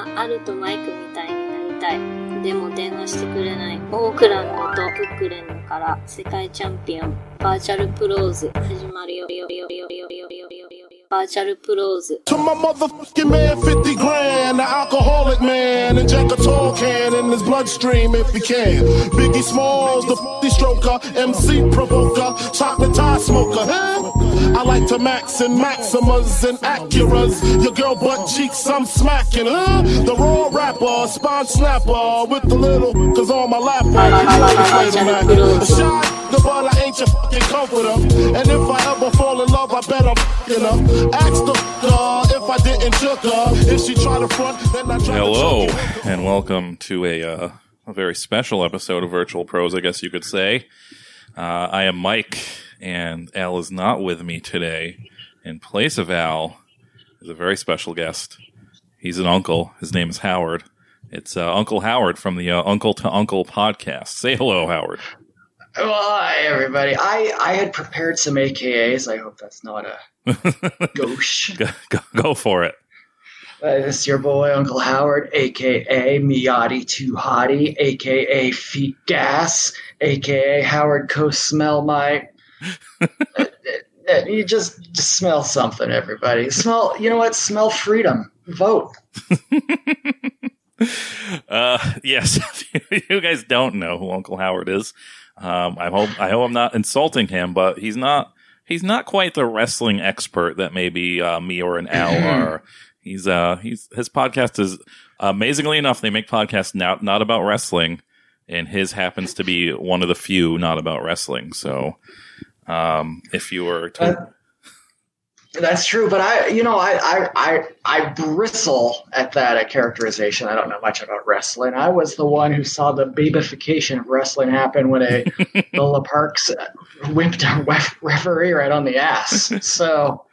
はアルとマイクみたいになりたい。でも電話してくれない。オークランドとブックレンドから世界チャンピオンバーチャルプローズ始まるよ。バーチャルプローズ。To my motherfucking man, 50 grand, the alcoholic man, and jack a tall can in his bloodstream if he can. Biggie Smalls, the stroker, MC provoker, chocolate tie smoker, huh? I like to max and Maximas and Acuras. Your girl butt cheeks, I'm smacking, huh? The raw rapper, spine snapper, with the little, cause all my lap shot, the but I ain't your fucking comforter. And if I ever fall in love, I bet I'm fucking her. Ask the if I didn't choke her. If she try to front, then I try Hello, to choke and welcome to a very special episode of Vrtl Pros, I guess you could say. I am Mike, and Al is not with me today. In place of Al is a very special guest. He's an uncle. His name is Howard. It's Uncle Howard from the Uncle to Uncle podcast. Say hello, Howard. Well, hi, everybody. I had prepared some AKAs. I hope that's not a gauche. Go for it. This is your boy, Uncle Howard, a.k.a. Miyagi Too Hottie, a.k.a. Feet Gas, a.k.a. Howard Co-Smell My... you just smell something, everybody. Smell, you know what? Smell freedom. Vote. Yes, you guys don't know who Uncle Howard is. I hope I'm not insulting him, but he's not quite the wrestling expert that maybe me or an Al are. His podcast is amazingly enough, they make podcasts not about wrestling, and his happens to be one of the few not about wrestling. So, if you were to... That's true, but I bristle at that characterization. I don't know much about wrestling. I was the one who saw the babification of wrestling happen when Lola Parks whipped a referee right on the ass. So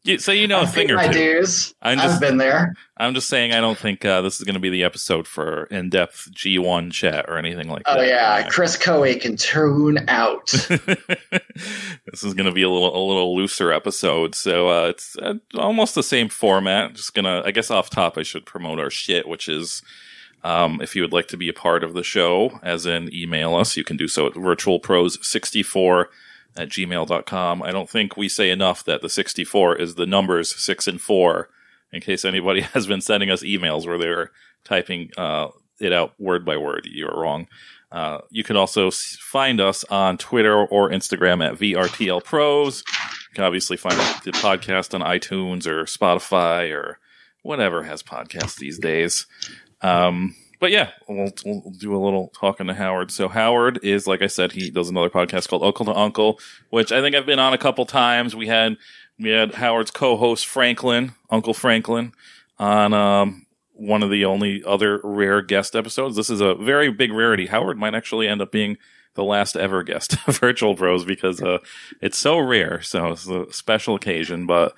you know a thing or two. My dues. I've been there. I'm just saying I don't think this is going to be the episode for in-depth G1 chat or anything like that. Oh, yeah. Chris Coey can tune out. This is going to be a little looser episode. So it's almost the same format. Just going to, I guess off top, I should promote our shit, which is if you would like to be a part of the show, as in email us, you can do so at vrtlpros64@gmail.com. I don't think we say enough that the 64 is the numbers 6 and 4, in case anybody has been sending us emails where they're typing it out word by word. You're wrong. You can also find us on Twitter or Instagram at VRTL Pros. You can obviously find the podcast on iTunes or Spotify or whatever has podcasts these days. But yeah, we'll do a little talking to Howard. So Howard is, like I said, he does another podcast called Uncle to Uncle, which I think I've been on a couple times. We had Howard's co-host Uncle Franklin, on one of the only other rare guest episodes. This is a very big rarity. Howard might actually end up being the last ever guest of Vrtl Bros because it's so rare. So it's a special occasion, but.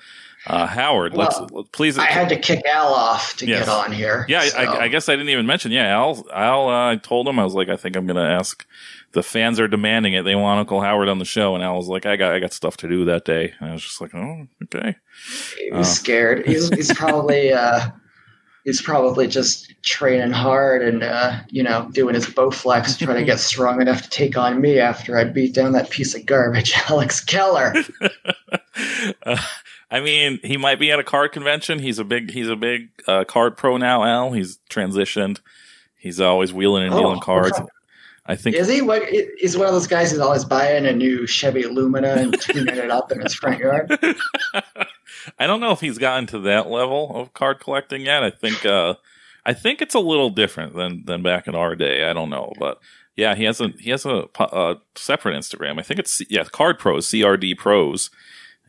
Howard, please. I had to kick Al off to get on here. Yeah, so. I guess I didn't even mention. Yeah, Al. I told him, I was like, I think I'm going to ask. The fans are demanding it. They want Uncle Howard on the show, and Al was like, I got stuff to do that day. And I was just like, oh, okay. He was scared. He's probably just training hard and doing his Bowflex to try to get strong enough to take on me after I beat down that piece of garbage, Alex Keller. I mean, he might be at a card convention. He's a big card pro now, Al. He's transitioned. He's always wheeling and dealing cards. I think. Is he? He's one of those guys who's always buying a new Chevy Lumina and tuning it up in his front yard. I don't know if he's gotten to that level of card collecting yet. I think it's a little different than back in our day. I don't know, but yeah, he has a separate Instagram. I think it's Card Pros, CRD Pros.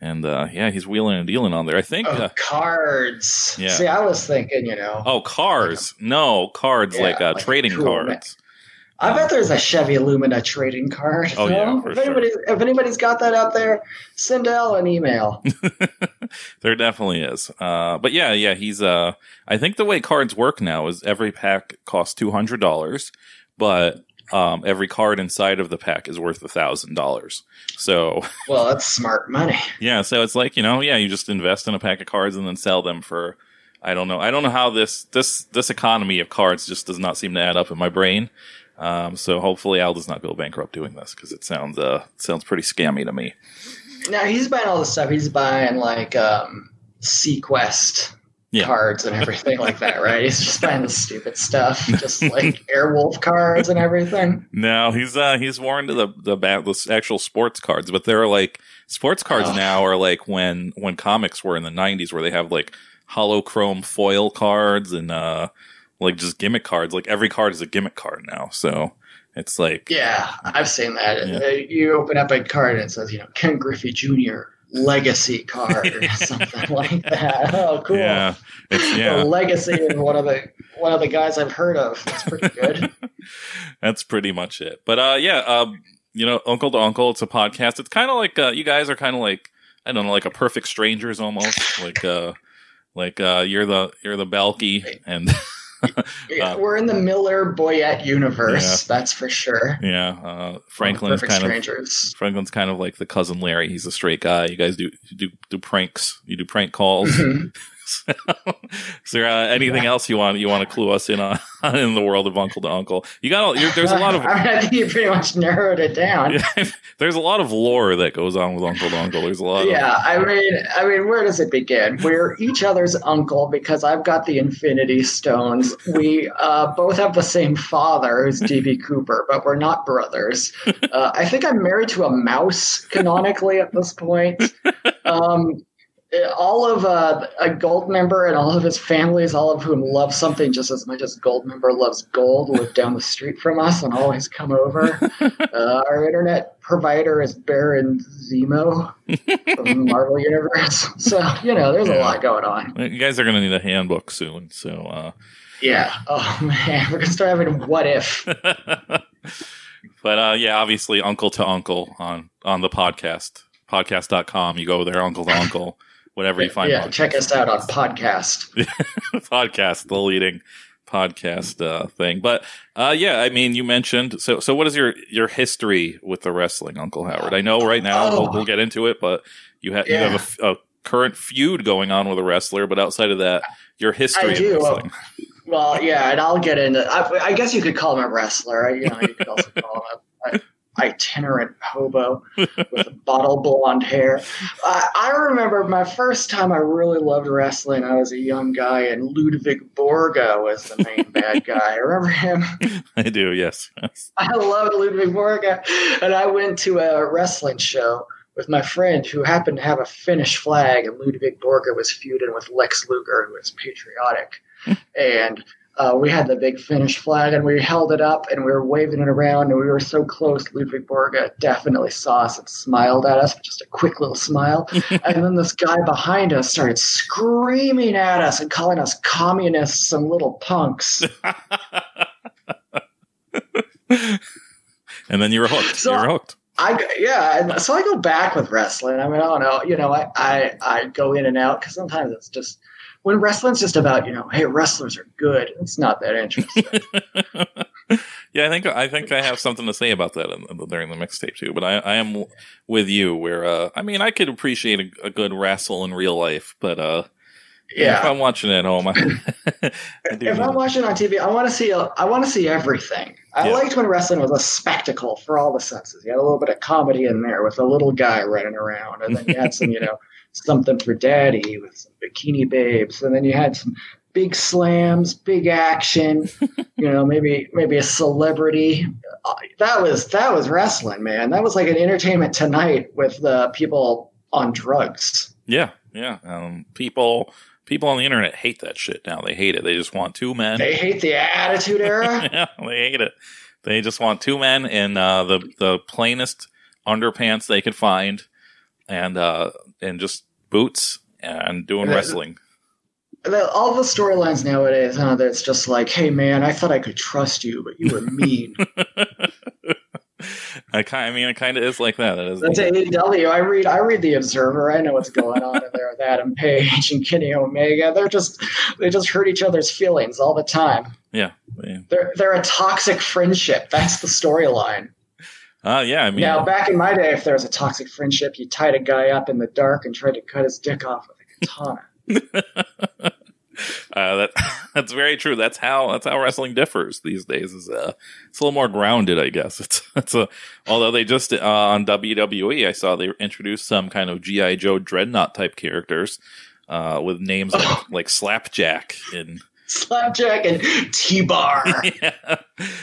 And, he's wheeling and dealing on there. I think. Cards. Yeah. See, I was thinking, Oh, cars. No, cards, like trading cards. I bet there's a Chevy Lumina trading card. Oh, yeah, for sure. If anybody's got that out there, send Al an email. There definitely is. But yeah, he's, I think the way cards work now is every pack costs $200, but every card inside of the pack is worth $1,000. So, well, that's smart money. Yeah, so it's like, you just invest in a pack of cards and then sell them for I don't know. I don't know how this economy of cards just does not seem to add up in my brain. So hopefully Al does not go bankrupt doing this, because it sounds pretty scammy to me. Now he's buying all this stuff. He's buying like Sequest cards and everything like that, right? He's just buying the stupid stuff, just like Airwolf cards and everything. No, he's more into the actual sports cards, but they're like sports cards now are like when comics were in the 90s, where they have like holochrome foil cards and like just gimmick cards. Like every card is a gimmick card now, so it's like I've seen that. You open up a card and it says, Ken Griffey Jr. Legacy card or something like that. Oh, cool! Yeah, The legacy of one of the guys I've heard of. That's pretty good. That's pretty much it. But Uncle to Uncle, it's a podcast. It's kind of like you guys are kind of like, I don't know, like a Perfect Strangers almost. Like you're the Balky and. We're in the Miller Boyette universe, that's for sure. Yeah, Franklin's kind of like the cousin Larry. He's a straight guy. You guys do pranks. You do prank calls. Mm-hmm. Is there anything else you want to clue us in on in the world of Uncle to Uncle? There's a lot of. I think you pretty much narrowed it down. There's a lot of lore that goes on with Uncle to Uncle. There's a lot. I mean, where does it begin? We're each other's uncle because I've got the Infinity Stones. We both have the same father, who's D.B. Cooper, but we're not brothers. I think I'm married to a mouse canonically at this point. All of a Goldmember and all of his families, all of whom love something just as much as Goldmember loves gold, live down the street from us and always come over. Our internet provider is Baron Zemo from the Marvel Universe. So, there's a lot going on. You guys are going to need a handbook soon. So, yeah. Oh, man. We're going to start having What If. But, obviously, Uncle to Uncle on the podcast. Podcast.com. You go there, Uncle to Uncle. Whatever you find. Yeah, check us out on podcast. Podcast, the leading podcast thing. But you mentioned so. What is your history with the wrestling, Uncle Howard? I know right now we'll get into it, but you have a current feud going on with a wrestler. But outside of that, your history in wrestling. Well, yeah, and I'll get into. I guess you could call him a wrestler. You could also call him a itinerant hobo with bottle blonde hair. I remember my first time I really loved wrestling. I was a young guy, and Ludwig Borga was the main bad guy. Remember him? I do, yes. I loved Ludwig Borga, and I went to a wrestling show with my friend who happened to have a Finnish flag, and Ludwig Borga was feuding with Lex Luger, who was patriotic. And we had the big Finnish flag, and we held it up, and we were waving it around, and we were so close. Ludwig Borga definitely saw us and smiled at us, just a quick little smile. And then this guy behind us started screaming at us and calling us communists and little punks. And then you were hooked. So I go back with wrestling. I mean, I don't know. I go in and out because sometimes it's just – when wrestling's just about, hey, wrestlers are good, it's not that interesting. Yeah, I think I have something to say about that during the mixtape too. But I am with you where I could appreciate a good wrestle in real life, but if I'm watching it at home, if I'm watching on TV, I want to see everything. I liked when wrestling was a spectacle for all the senses. You had a little bit of comedy in there with a little guy running around, and then you had some something for daddy with some bikini babes, and then you had some big slams, big action, maybe a celebrity. That was wrestling, man. That was like an Entertainment Tonight with the people on drugs. Yeah. People on the internet hate that shit now. They hate it. They just want two men. They hate the Attitude Era. Yeah, they hate it. They just want two men in the plainest underpants they could find, and just boots and doing wrestling. All the storylines nowadays, it's just like, hey man, I thought I could trust you, but you were mean. It kind of is like that. That's AEW. I read the Observer. I know what's going on in there with Adam Page and Kenny Omega. They just hurt each other's feelings all the time. Yeah. They're a toxic friendship. That's the storyline. Now, back in my day, if there was a toxic friendship, you tied a guy up in the dark and tried to cut his dick off with a katana. That's very true. That's how wrestling differs these days. Is it's a little more grounded, I guess. Although they just on WWE, I saw they introduced some kind of G.I. Joe Dreadnought type characters with names like Slapjack and T-Bar. Yeah.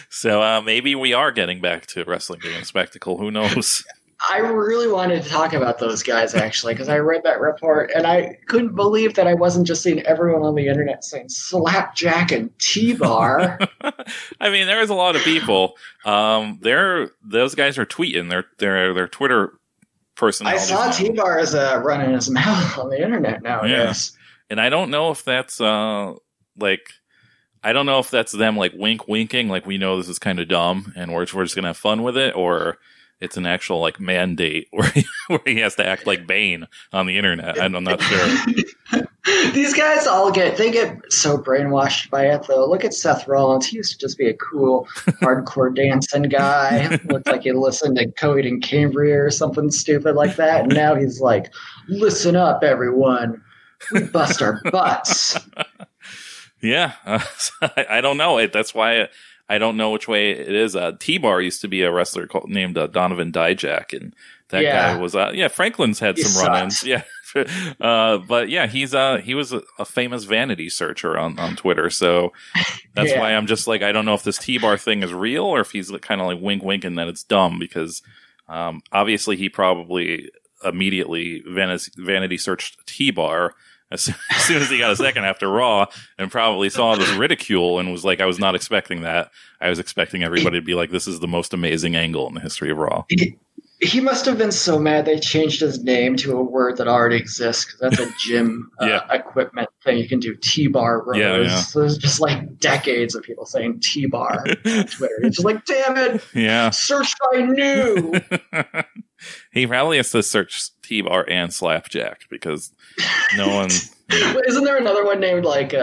So maybe we are getting back to wrestling being a spectacle. Who knows? I really wanted to talk about those guys, actually, because I read that report, and I couldn't believe that I wasn't just seeing everyone on the internet saying Slapjack and T-Bar. I mean, there's a lot of people. Those guys are tweeting. Their Twitter personalities. I saw T-Bar is running his mouth on the internet nowadays. Yeah. And I don't know if that's I don't know if that's them like winking, like we know this is kind of dumb and we're just gonna have fun with it, or it's an actual like mandate where he has to act like Bane on the internet. I'm not sure. These guys they get so brainwashed by it though. Look at Seth Rollins. He used to just be a cool, hardcore dancing guy. Looked like he listened to Coheed and Cambria or something stupid like that. And now he's like, listen up, everyone. We bust our butts. Yeah. I don't know. That's why I don't know which way it is. T-Bar used to be a wrestler named Donovan Dijak, and that guy was Franklin's had some run-ins. Yeah. But yeah, he was a famous vanity searcher on Twitter, so that's why I'm just like, I don't know if this T-Bar thing is real or if he's kind of like winking that it's dumb, because obviously he probably immediately vanity searched T-Bar as soon as he got a second after Raw, and probably saw this ridicule and was like, I was not expecting that. I was expecting everybody to be like, this is the most amazing angle in the history of Raw. He must have been so mad they changed his name to a word that already exists, because that's a gym equipment thing. You can do T-bar rows. Yeah. So there's just like decades of people saying T-bar on Twitter. It's just like, damn it. Yeah. Search by new. He probably has to search T-Bar and Slapjack because no one. Isn't there another one named like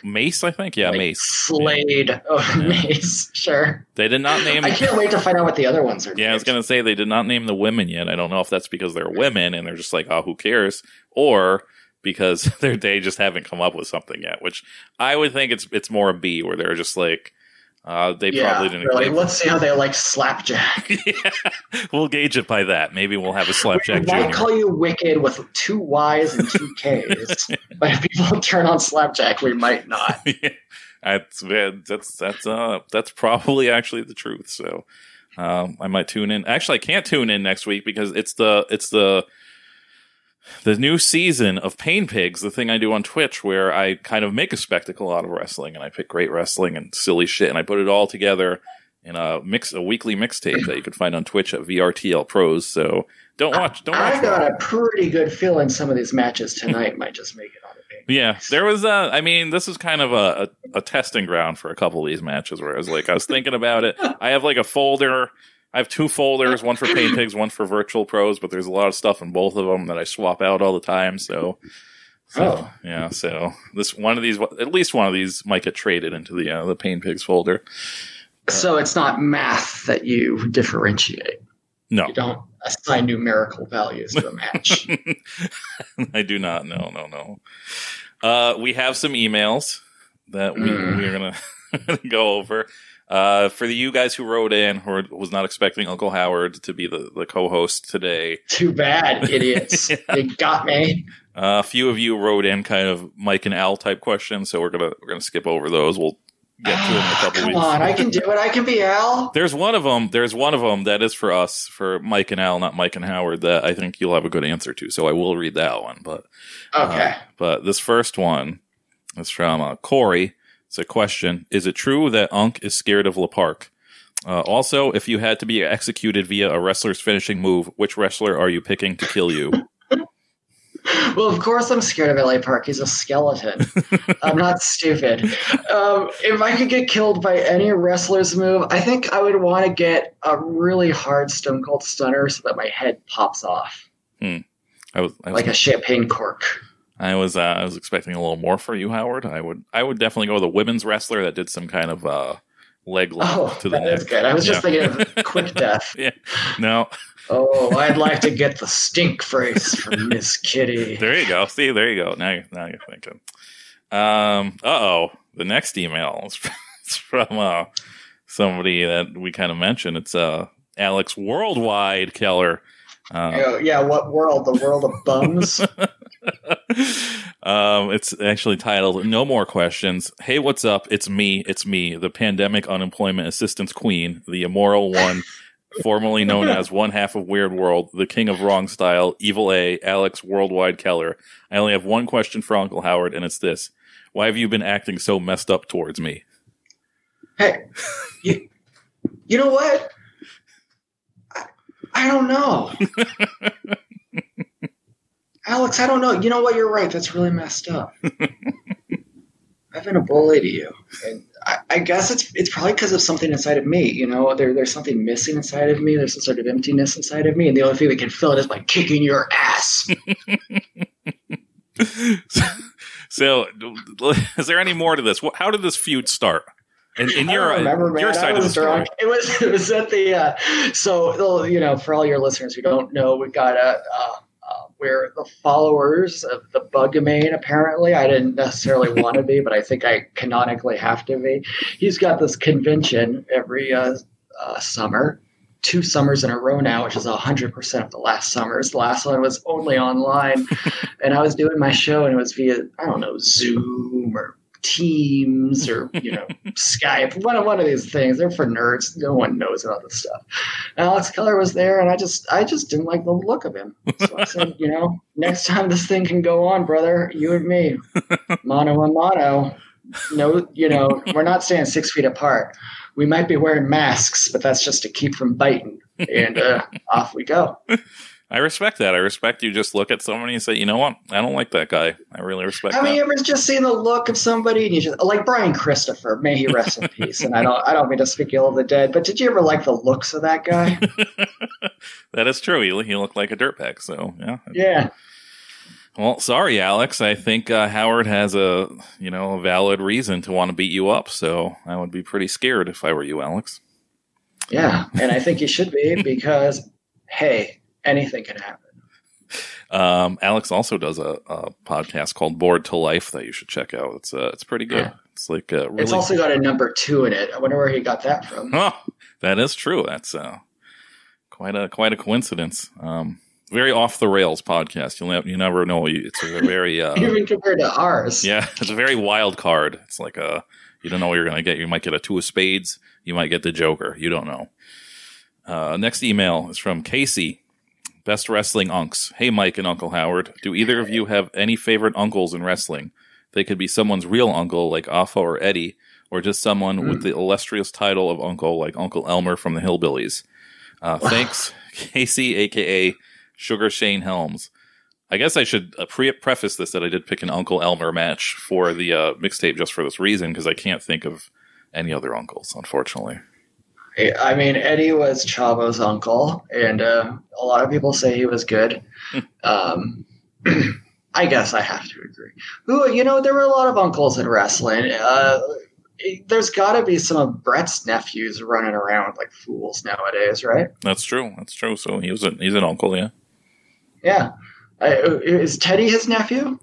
Mace? I think, yeah, like Mace, Slade. Yeah. Oh, yeah. Mace. Sure. They did not name. I can't wait to find out what the other ones are. Yeah, I was gonna say they did not name the women yet. I don't know if that's because they're women and they're just like, oh, who cares, or because they just haven't come up with something yet. Which I would think it's more a B, where they're just like. They probably didn't. Like, let's see how they like Slapjack. Yeah, we'll gauge it by that. Maybe we'll have a Slapjack. We might call you Wicked with 2 Y's and 2 K's, but if people turn on Slapjack, we might not. Yeah. That's probably actually the truth. So I might tune in. Actually, I can't tune in next week because it's the new season of Pain Pigs, the thing I do on Twitch where I kind of make a spectacle out of wrestling and I pick great wrestling and silly shit and I put it all together in a weekly mixtape that you can find on Twitch at VRTL Pros. So don't watch. I've got a pretty good feeling some of these matches tonight might just make it on the page. Yeah, there was this is kind of a testing ground for a couple of these matches where I was thinking about it. I have like a folder. I have 2 folders, one for Pain Pigs, one for Vrtl Pros, but there's a lot of stuff in both of them that I swap out all the time. So this one of these, at least one of these, might get traded into the Pain Pigs folder. So it's not math that you differentiate. No, you don't assign numerical values to a match. I do not. No. We have some emails that we're gonna go over. For you guys who wrote in, who was not expecting Uncle Howard to be the co-host today. Too bad, idiots. Yeah. They got me. A few of you wrote in kind of Mike and Al type questions, so we're gonna skip over those. We'll get to it in a couple weeks. Come on, I can do it. I can be Al. There's one of them that is for us, for Mike and Al, not Mike and Howard, that I think you'll have a good answer to. So I will read that one. But okay. But this first one is from Corey. It's a question. Is it true that Unc is scared of La Park? Also, if you had to be executed via a wrestler's finishing move, which wrestler are you picking to kill you? Well, of course I'm scared of LA Park. He's a skeleton. I'm not stupid. If I could get killed by any wrestler's move, I think I would want to get a really hard Stone Cold Stunner so that my head pops off. I was like a champagne cork. I was expecting a little more for you, Howard. I would definitely go with a women's wrestler that did some kind of leg lock to the neck. That's good. I was just thinking of quick death. Yeah. No. Oh, I'd like to get the stink face from Miss Kitty. There you go. See, there you go. Now you're thinking. The next email is from somebody that we kind of mentioned. It's Alex Worldwide Keller. What world? The world of bums? It's actually titled "No More Questions." Hey, what's up? It's me, the pandemic unemployment assistance queen, the immoral one, formerly known as one half of Weird World, the king of wrong style, Evil A, Alex Worldwide Keller. I only have one question for Uncle Howard, and it's this: why have you been acting so messed up towards me? Hey, you know what? I don't know. Alex, I don't know. You know what? You're right. That's really messed up. I've been a bully to you. And I guess it's probably because of something inside of me. You know, there's something missing inside of me. There's some sort of emptiness inside of me. And the only thing that can fill it is by kicking your ass. So, is there any more to this? How did this feud start? In your side of the story. It was at the so, you know, for all your listeners who don't know, we got we're the followers of the Bugmain. Apparently, I didn't necessarily want to be, but I think I canonically have to be. He's got this convention every summer, 2 summers in a row now, which is 100% of the last summers. The last one was only online, and I was doing my show, and it was via, I don't know, Zoom or Teams or, you know, Skype, one of these things. They're for nerds. No one knows about this stuff. Alex Keller was there, and I just didn't like the look of him. So I said, you know, next time this thing can go on, brother, you and me, mano a mano. No, you know, we're not staying 6 feet apart. We might be wearing masks, but that's just to keep from biting. And off we go. I respect that. I respect you just look at somebody and say, you know what? I don't like that guy. I really respect that. Have you ever just seen the look of somebody and you just, like Brian Christopher, may he rest in peace. And I don't mean to speak ill of the dead, but did you ever like the looks of that guy? That is true. He looked like a dirtbag. So yeah. Yeah. Well, sorry, Alex. I think Howard has a valid reason to want to beat you up. So I would be pretty scared if I were you, Alex. Yeah, and I think you should be because, hey, anything can happen. Alex also does a podcast called Bored to Life that you should check out. It's pretty good. Yeah. It's like really... It's also got a number 2 in it. I wonder where he got that from. Oh, that is true. That's quite a coincidence. Very off the rails podcast. You never know. It's a very even compared to ours. Yeah, it's a very wild card. It's like you don't know what you're going to get. You might get a 2 of spades. You might get the Joker. You don't know. Next email is from Casey. Best wrestling unks. Hey, Mike and Uncle Howard. Do either of you have any favorite uncles in wrestling? They could be someone's real uncle, like Alpha or Eddie, or just someone with the illustrious title of uncle, like Uncle Elmer from the Hillbillies. Thanks, Casey, a.k.a. Sugar Shane Helms. I guess I should preface this that I did pick an Uncle Elmer match for the mixtape just for this reason, because I can't think of any other uncles, unfortunately. I mean, Eddie was Chavo's uncle, and a lot of people say he was good. I guess I have to agree. There were a lot of uncles in wrestling. There's got to be some of Brett's nephews running around like fools nowadays, right? That's true. So he's an uncle, yeah. Yeah. Is Teddy his nephew?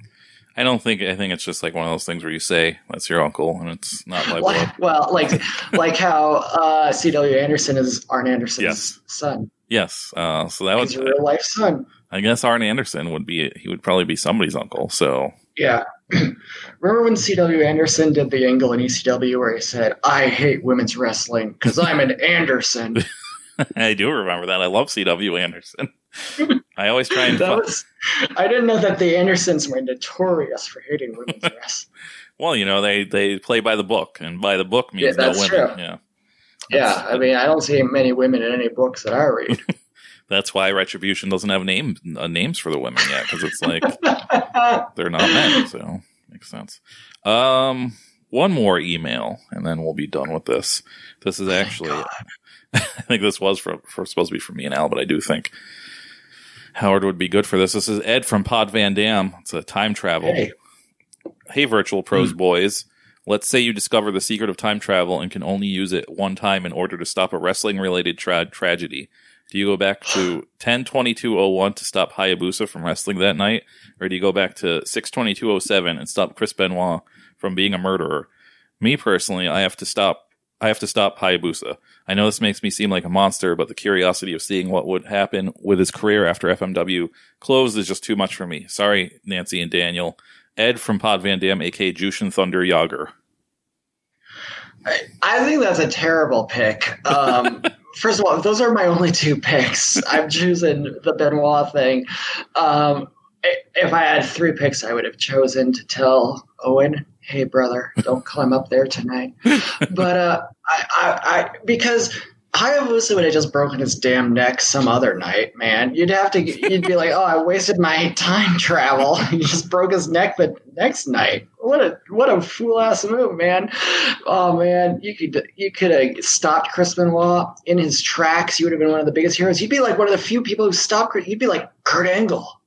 I think it's just like one of those things where you say that's your uncle and it's not my blood. Well, like how C.W. Anderson is Arn Anderson's son. Yes. So that was his real life son. I guess Arn Anderson would probably be somebody's uncle. So yeah. Remember when C.W. Anderson did the angle in ECW where he said, "I hate women's wrestling because I'm an Anderson." I do remember that. I love C.W. Anderson. I always try and... I didn't know that the Andersons were notorious for hating women's wrestling. Well, they play by the book, and by the book means no women. True. Yeah. I mean, I don't see many women in any books that I read. That's why Retribution doesn't have names for the women yet, because it's like they're not men, so makes sense. One more email, and then we'll be done with this. This is actually... I think this was supposed to be from me and Al, but I do think Howard would be good for this. This is Ed from Pod Van Dam. It's a time travel. Hey Virtual Pros boys. Let's say you discover the secret of time travel and can only use it one time in order to stop a wrestling-related tragedy. Do you go back to 10/22/01 to stop Hayabusa from wrestling that night? Or do you go back to 6/22/07 and stop Chris Benoit from being a murderer. Me personally, I have to stop Hayabusa. I know this makes me seem like a monster, but the curiosity of seeing what would happen with his career after FMW closed is just too much for me. Sorry, Nancy and Daniel. Ed from Pod Van Dam, a.k.a. Jushin Thunder Yager. I think that's a terrible pick. First of all, those are my only two picks. I'm choosing the Benoit thing. If I had three picks, I would have chosen to tell Owen, hey, brother, don't climb up there tonight. But I because Hayabusa would have just broken his damn neck some other night, man. You'd be like, oh, I wasted my time travel. He just broke his neck the next night. What a fool ass move, man. Oh man, you could have stopped Chris Benoit in his tracks. You would have been one of the biggest heroes. You'd be like one of the few people who stopped. You'd be like Kurt Angle.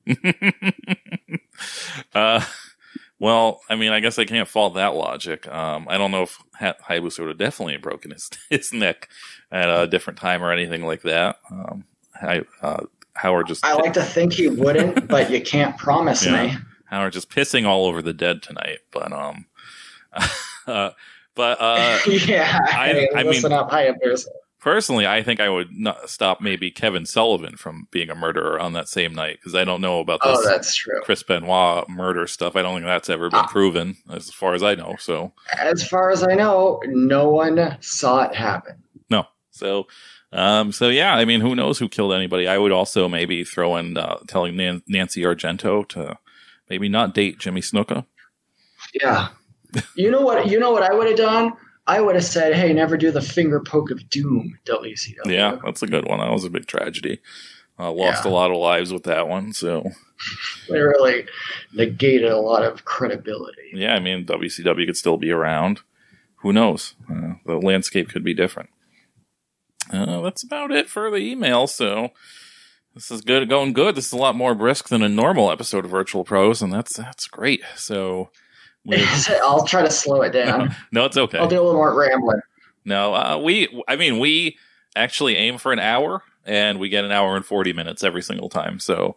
Well, I mean, I guess I can't fault that logic. I don't know if Hayabusa would have definitely broken his neck at a different time or anything like that. Howard just... I like to think he wouldn't, but you can't promise me. Howard just pissing all over the dead tonight. But, yeah, I listen mean, up, Hayabusa. Personally, I think I would not stop maybe Kevin Sullivan from being a murderer on that same night, because I don't know about this that's true. Chris Benoit murder stuff. I don't think that's ever been proven, as far as I know. So, as far as I know, no one saw it happen. No. So yeah, I mean, who knows who killed anybody? I would also maybe throw in telling Nancy Argento to maybe not date Jimmy Snuka. Yeah. You know what I would have done? I would have said, hey, never do the finger poke of doom, WCW. Yeah, that's a good one. That was a big tragedy. Lost a lot of lives with that one. So they really negated a lot of credibility. Yeah, I mean, WCW could still be around. Who knows? The landscape could be different. That's about it for the email. So this is good, going good. This is a lot more brisk than a normal episode of Virtual Pros, and that's great. So I'll try to slow it down. No, it's okay. I'll do a little more rambling. No, we actually aim for an hour, and we get an hour and 40 minutes every single time. So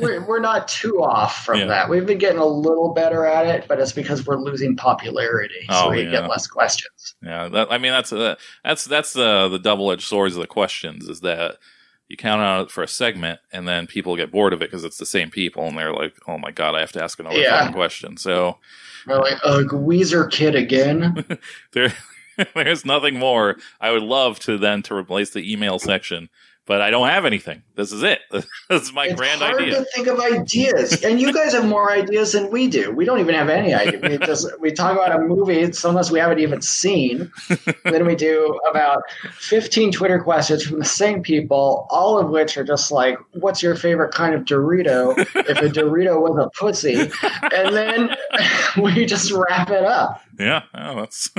we're not too off from that. We've been getting a little better at it, but it's because we're losing popularity, so we get less questions. Yeah, that's the double-edged swords of the questions, is that you count on it for a segment, and then people get bored of it because it's the same people, and they're like, "Oh my god, I have to ask another fucking question." So they're like, Weezer Kid again." There's nothing more. I would love to replace the email section, but I don't have anything. This is it. This is my grand idea. It's hard to think of ideas, and you guys have more ideas than we do. We don't even have any ideas. We talk about a movie, unless we haven't even seen. Then we do about 15 Twitter questions from the same people, all of which are just like, "What's your favorite kind of Dorito?" If a Dorito was a pussy, and then we just wrap it up. Yeah, that's.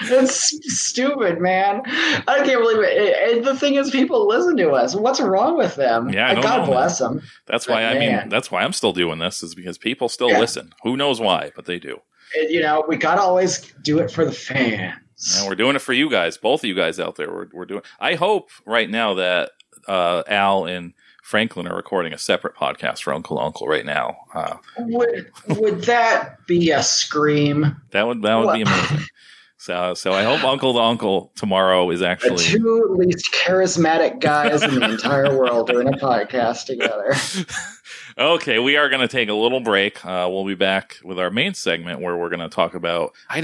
It's stupid, man. I can't believe it. And the thing is, people listen to us. What's wrong with them? Yeah, God bless them. That's why that's why I'm still doing this, is because people still listen. Who knows why, but they do. And, we got to always do it for the fans. And we're doing it for you guys, both of you guys out there. We're doing. I hope right now that Al and Franklin are recording a separate podcast for Uncle right now. Would that be a scream? That would be amazing. So I hope Uncle tomorrow is actually the two least charismatic guys in the entire world doing a podcast together. Okay, we are going to take a little break. We'll be back with our main segment where we're going to talk about. I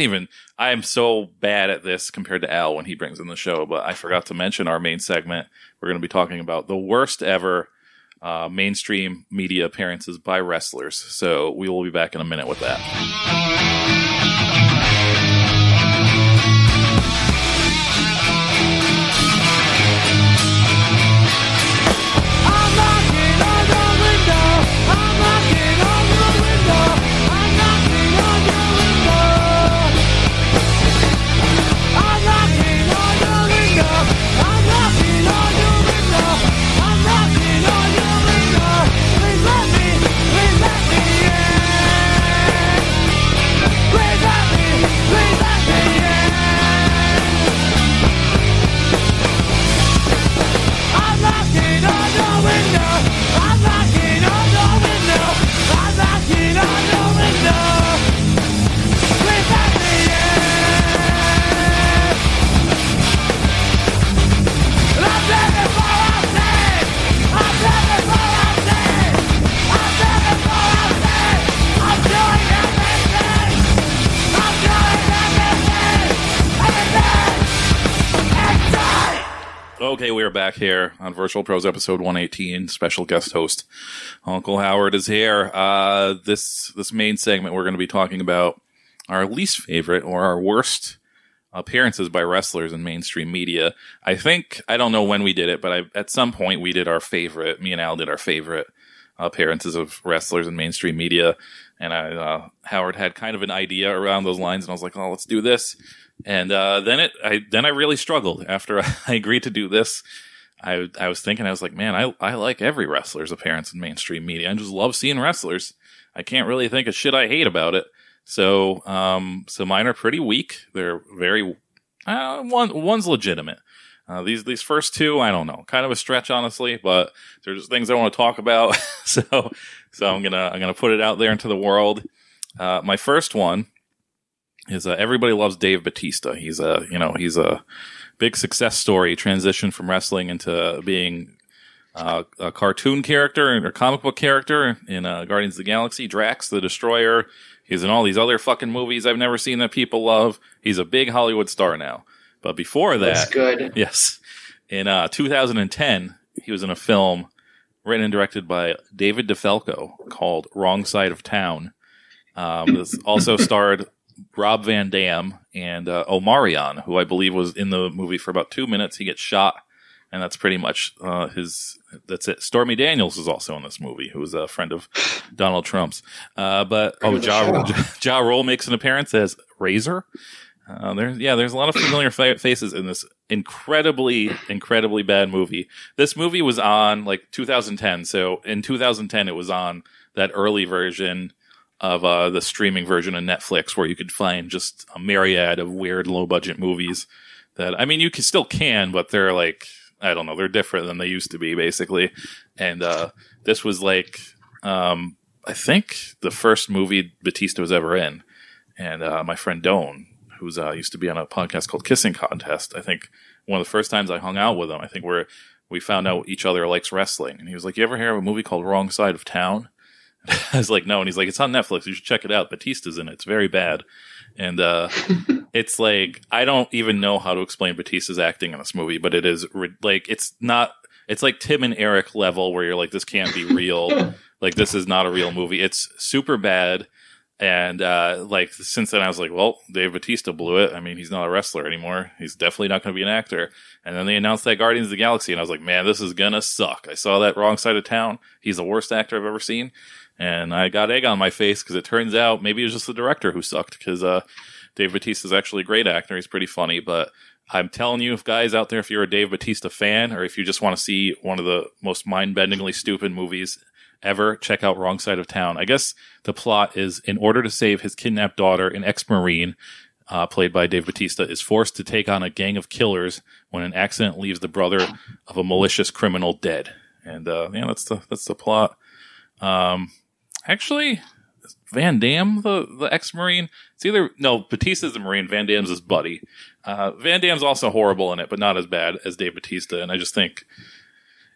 am so bad at this compared to Al when he brings in the show, but I forgot to mention our main segment. We're going to be talking about the worst ever mainstream media appearances by wrestlers. So we will be back in a minute with that. Please let me in. Okay, we are back here on Virtual Pros episode 118. Special guest host Uncle Howard is here. This main segment, we're going to be talking about our least favorite or our worst appearances by wrestlers in mainstream media. I don't know when we did it, but at some point we did our favorite. Me and Al did our favorite appearances of wrestlers in mainstream media, and Howard had kind of an idea around those lines, and I was like, "Oh, let's do this." And then I really struggled after I agreed to do this. I was thinking, I was like, man, I like every wrestler's appearance in mainstream media. I just love seeing wrestlers. I can't really think of shit I hate about it. So mine are pretty weak. They're very one's legitimate. These first two, I don't know, kind of a stretch, honestly, but they're just things I want to talk about. so I'm gonna put it out there into the world. My first one is everybody loves Dave Bautista. He's a big success story, transition from wrestling into being a cartoon character or comic book character in Guardians of the Galaxy. Drax the Destroyer. He's in all these other fucking movies I've never seen that people love. He's a big Hollywood star now. But before that, that's good. Yes, in 2010, he was in a film written and directed by David DeFalco called Wrong Side of Town. This also starred Rob Van Dam and Omarion, who I believe was in the movie for about 2 minutes. He gets shot, and that's pretty much that's it. Stormy Daniels is also in this movie, who was a friend of Donald Trump's. Ja Rule makes an appearance as Razor. There's a lot of familiar faces in this incredibly bad movie. This movie was on like 2010, so in 2010 it was on that early version of the streaming version of Netflix, where you could find just a myriad of weird low budget movies that, I mean, you still can, but they're like, I don't know, they're different than they used to be, basically. And this was like, I think the first movie Batista was ever in. And my friend Doan, who's used to be on a podcast called Kissing Contest, I think one of the first times I hung out with him, I think we found out each other likes wrestling. And he was like, "You ever hear of a movie called Wrong Side of Town?" I was like, "No." And he's like, "It's on Netflix. You should check it out. Batista's in it. It's very bad." And it's like, I don't even know how to explain Batista's acting in this movie, but it is like, it's like Tim and Eric level where you're like, this can't be real. Like, this is not a real movie. It's super bad. And like, since then I was like, well, Dave Bautista blew it. I mean, he's not a wrestler anymore. He's definitely not going to be an actor. And then they announced that Guardians of the Galaxy, and I was like, man, this is gonna suck. I saw that Wrong Side of Town. He's the worst actor I've ever seen. And I got egg on my face because it turns out maybe it was just the director who sucked, because Dave Bautista is actually a great actor. He's pretty funny. But I'm telling you, if guys out there, if you're a Dave Bautista fan, or if you just want to see one of the most mind-bendingly stupid movies ever, check out Wrong Side of Town. I guess the plot is, in order to save his kidnapped daughter, an ex-Marine, played by Dave Bautista, is forced to take on a gang of killers when an accident leaves the brother of a malicious criminal dead. And that's the plot. Actually, Van Damme, the ex-Marine, Batista's the Marine, Van Damme's his buddy. Van Damme's also horrible in it, but not as bad as Dave Bautista. And I just think,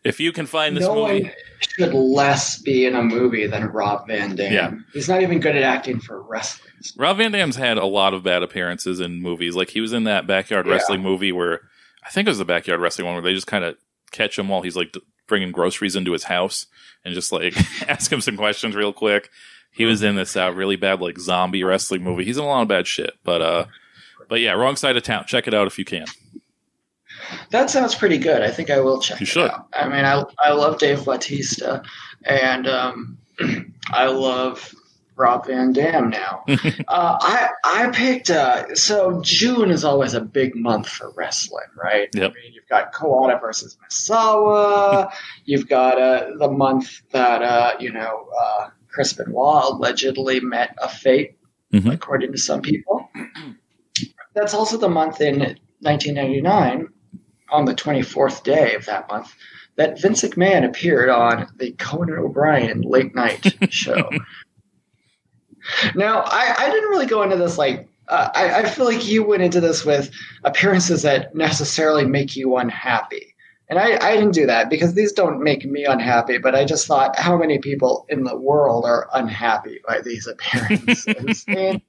if you can find this movie, one should less be in a movie than Rob Van Dam. Yeah. He's not even good at acting for wrestling. Rob Van Dam's had a lot of bad appearances in movies. Like, he was in that Backyard Wrestling movie where, I think it was the Backyard Wrestling one, where they just kind of catch him while he's like bringing groceries into his house and just like ask him some questions real quick. He was in this really bad like zombie wrestling movie. He's in a lot of bad shit. But yeah, Wrong Side of Town. Check it out if you can. That sounds pretty good. I think I will check You should. out. I mean, I love Dave Bautista, and I love Rob Van Dam now. I picked so June is always a big month for wrestling, right? Yep. I mean, you've got Kawada versus Misawa. You've got the month that Chris Benoit allegedly met a fate, according to some people. That's also the month in 1999, on the 24th day of that month, that Vince McMahon appeared on the Conan O'Brien late night show. Now, I didn't really go into this I feel like you went into this with appearances that necessarily make you unhappy. And I didn't do that because these don't make me unhappy, but I just thought, how many people in the world are unhappy by these appearances? And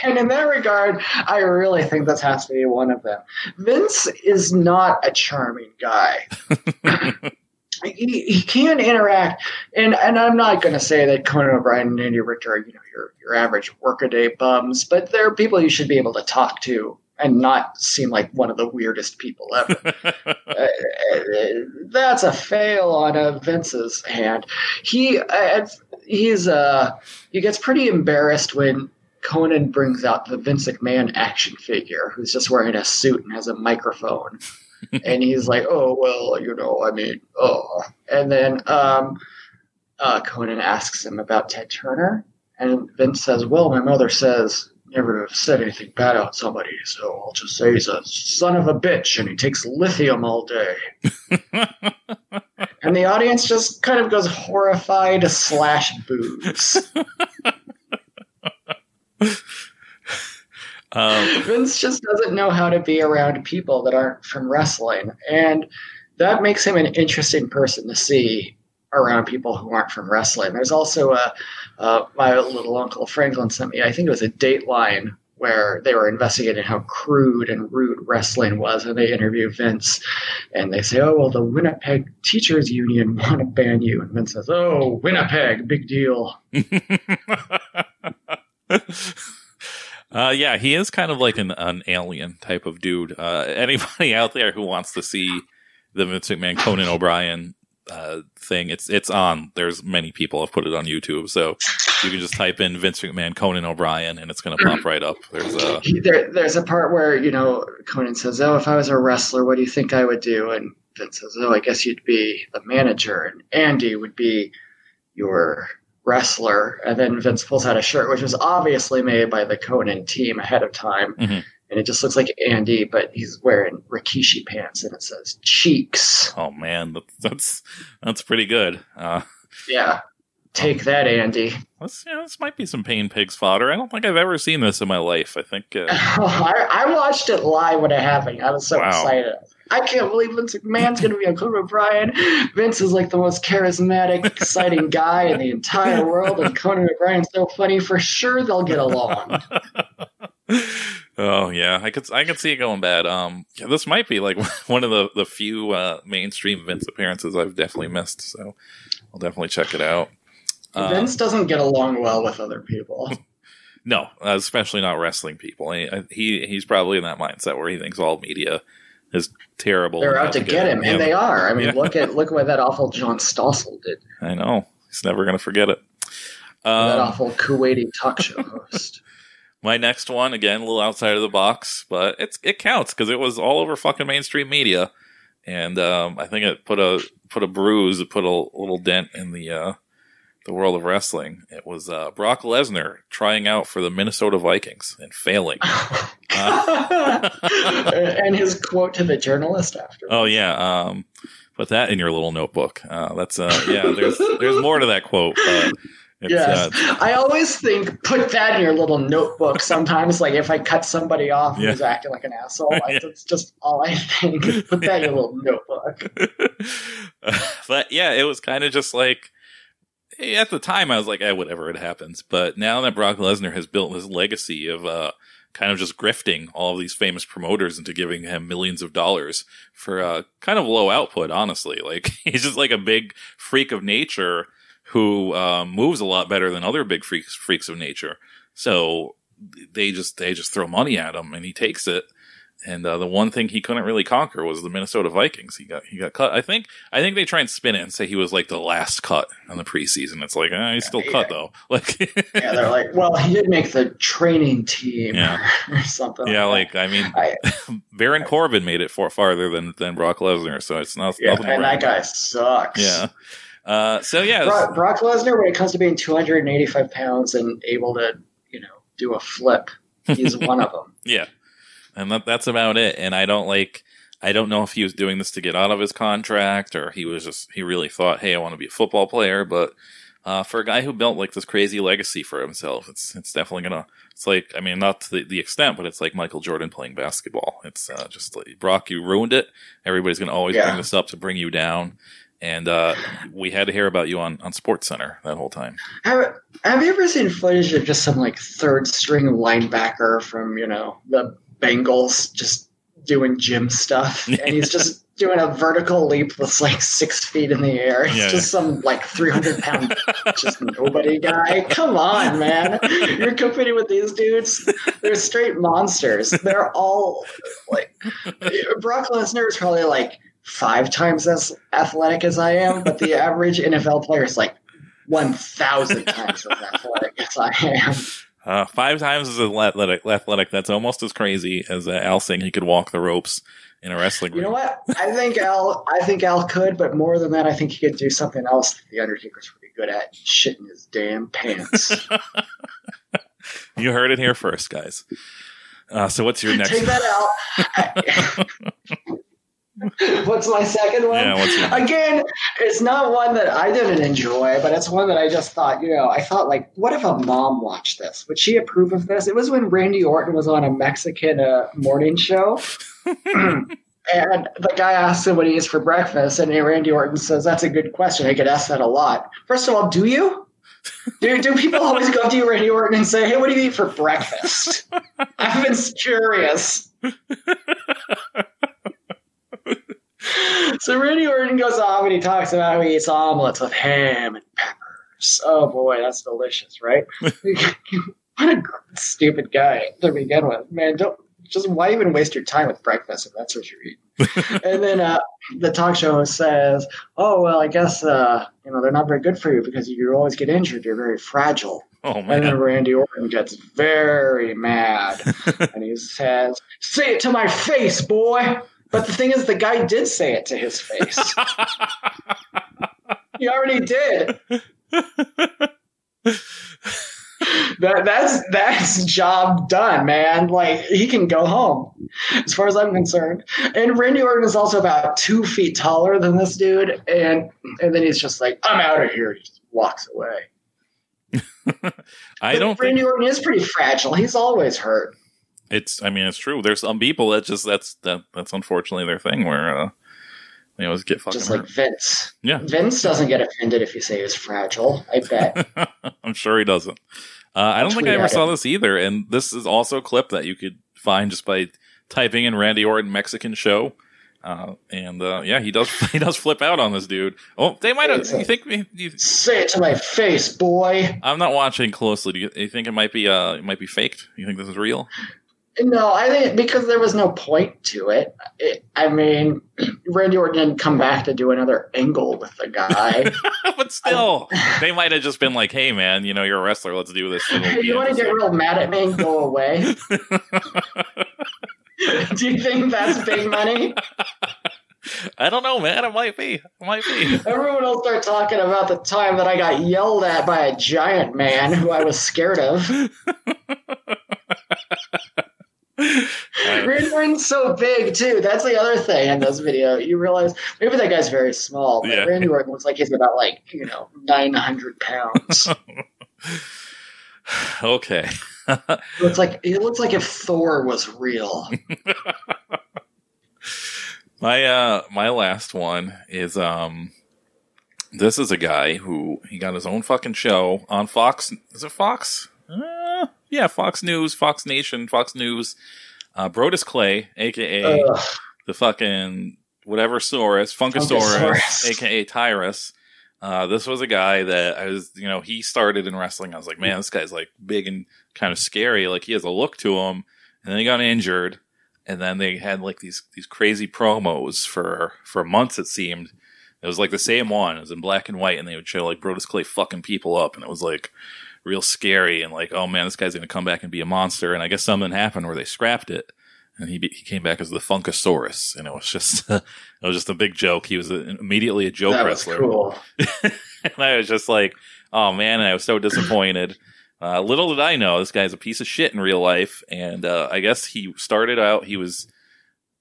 And in that regard, I really think this has to be one of them. Vince is not a charming guy. He can interact, and I'm not going to say that Conan O'Brien and Andy Richter are your average workaday bums, but they're people you should be able to talk to and not seem like one of the weirdest people ever. That's a fail on Vince's hand. He gets pretty embarrassed when Conan brings out the Vince McMahon action figure, who's just wearing a suit and has a microphone. And he's like, oh, well, And then Conan asks him about Ted Turner. And Vince says, well, my mother says never have said anything bad about somebody, so I'll just say he's a son of a bitch and he takes lithium all day. And the audience just kind of goes horrified / boos. Vince just doesn't know how to be around people that aren't from wrestling, and that makes him an interesting person to see around people who aren't from wrestling. There's also my little uncle Franklin sent me, I think it was a Dateline, where they were investigating how crude and rude wrestling was, and they interview Vince, and they say, oh, well, the Winnipeg Teachers Union want to ban you. And Vince says, oh, Winnipeg, big deal. Yeah, he is kind of like an alien type of dude. Anybody out there who wants to see the Vince McMahon Conan O'Brien thing, it's on. There's many people have put it on YouTube, so you can just type in Vince McMahon Conan O'Brien and it's going to pop right up. There's a part where Conan says, oh, if I was a wrestler, what do you think I would do? And Vince says, oh, I guess you'd be the manager, and Andy would be your wrestler. And then Vince pulls out a shirt which was obviously made by the Conan team ahead of time, and it just looks like Andy, but he's wearing Rikishi pants and it says cheeks. Oh man, that's pretty good. Yeah, take that, Andy. This might be some Pain Pigs fodder. I don't think I've ever seen this in my life. I think I watched it live when it happened. I was so excited. I can't believe Vince McMahon's going to be on Conan O'Brien. Vince is like the most charismatic, exciting guy in the entire world, and Conan O'Brien's so funny. For sure, they'll get along. Oh yeah, I could see it going bad. This might be like one of the few mainstream Vince appearances I've definitely missed. So I'll definitely check it out. Vince doesn't get along well with other people. No, especially not wrestling people. He's probably in that mindset where he thinks all media is terrible. They're out to get him, and they are. I mean, look at what that awful John Stossel did. I know. He's never going to forget it. That awful Kuwaiti talk show host. My next one, again, a little outside of the box, but it counts because it was all over fucking mainstream media, and I think it put a little dent in the world of wrestling. It was Brock Lesnar trying out for the Minnesota Vikings and failing. And his quote to the journalist after. Oh yeah, put that in your little notebook. That's there's more to that quote. Yes, I always think put that in your little notebook. Sometimes, like if I cut somebody off who's acting like an asshole, that's just all I think. Put that in your little notebook. But yeah, it was kind of just like. At the time, I was like, whatever, it happens. But now that Brock Lesnar has built his legacy of kind of just grifting all of these famous promoters into giving him millions of dollars for kind of low output, honestly. Like, he's just like a big freak of nature who moves a lot better than other big freaks of nature. So they just throw money at him, and he takes it. And the one thing he couldn't really conquer was the Minnesota Vikings. He got cut. I think they try and spin it and say he was like the last cut on the preseason. It's like he's still cut though. Like they're like, well, he did make the training team or something. Yeah, I mean, Baron Corbin made it farther than Brock Lesnar, so it's not. Yeah, and that guy sucks. Yeah. Brock Lesnar, when it comes to being 285 pounds and able to do a flip, he's one of them. Yeah. And that's about it. And I don't know if he was doing this to get out of his contract or he really thought, hey, I want to be a football player. But for a guy who built like this crazy legacy for himself, it's definitely it's like, I mean, not to the extent, but it's like Michael Jordan playing basketball. It's just like, Brock, you ruined it. Everybody's going to always bring this up to bring you down. And we had to hear about you on Sports Center that whole time. Have you ever seen footage of just some like third string linebacker from, the Bengals just doing gym stuff? And he's just doing a vertical leap that's like 6 feet in the air. It's just some like 300-pound just nobody guy. Come on, man. You're competing with these dudes. They're straight monsters. They're all like Brock Lesnar is probably like 5 times as athletic as I am, but the average NFL player is like 1,000 times as athletic as I am. 5 times as athletic. That's almost as crazy as Al saying he could walk the ropes in a wrestling ring. You know what? I think Al could, but more than that, I think he could do something else that the Undertaker's pretty good at: shitting his damn pants. You heard it here first, guys. So what's your next? Take that out. What's my second one? Yeah, what's your Again, it's not one that I didn't enjoy, but it's one that I just thought, I thought, like, what if a mom watched this? Would she approve of this? It was when Randy Orton was on a Mexican morning show. And the guy asked him what he eats for breakfast, and Randy Orton says, "That's a good question. I get asked that a lot." First of all, do you? Do people always go up to you, Randy Orton, and say, "Hey, what do you eat for breakfast?" I've been curious. So Randy Orton goes off and he talks about how he eats omelets with ham and peppers. Oh boy, that's delicious, right? What a stupid guy to begin with, man. Why even waste your time with breakfast if that's what you're eating? And then the talk show says, "Oh well, I guess they're not very good for you because you always get injured. You're very fragile." Oh man! And then Randy Orton gets very mad and he says, "Say it to my face, boy." But the thing is, the guy did say it to his face. He already did. That's job done, man. Like, he can go home, as far as I'm concerned. And Randy Orton is also about 2 feet taller than this dude, and then he's just like, "I'm out of here." He just walks away. Randy Orton is pretty fragile. He's always hurt. It's true. There's some people that's unfortunately their thing where they always get fucking just like hurt. Vince. Yeah, Vince doesn't get offended if you say he's fragile. I bet. I'm sure he doesn't. I don't think I ever saw this either. And this is also a clip that you could find just by typing in Randy Orton Mexican show. He does flip out on this dude. Oh, they might have. You think? Say it to my face, boy. I'm not watching closely. Do you think it might be faked? You think this is real? No, I think because there was no point to it. Randy Orton didn't come back to do another angle with the guy. But still, they might have just been like, "Hey, man, you're a wrestler. Let's do this." You want to get real mad at me and go away? Do you think that's big money? I don't know, man. It might be. Everyone will start talking about the time that I got yelled at by a giant man who I was scared of. Randy Orton's so big too. That's the other thing in this video. You realize maybe that guy's very small, but Randy Orton looks like he's about 900 pounds. Okay. It looks like if Thor was real. My last one is this is a guy who he got his own fucking show on Fox. Is it Fox? Yeah, Fox News, Fox Nation, Fox News. Brodus Clay, aka the fucking whatever Saurus, Funkasaurus, aka Tyrus. This was a guy that I was, he started in wrestling. I was like, man, this guy's like big and kind of scary. Like, he has a look to him. And then he got injured. And then they had like these crazy promos for months, it seemed. It was like the same one. It was in black and white, and they would show like Brodus Clay fucking people up, and it was like real scary and like, oh man, this guy's gonna come back and be a monster. And I guess something happened where they scrapped it, and he came back as the Funkasaurus, and it was just a big joke. He was immediately a joke wrestler. Cool. And I was just like, oh man, and I was so disappointed. Little did I know, this guy's a piece of shit in real life. And I guess he started out, he was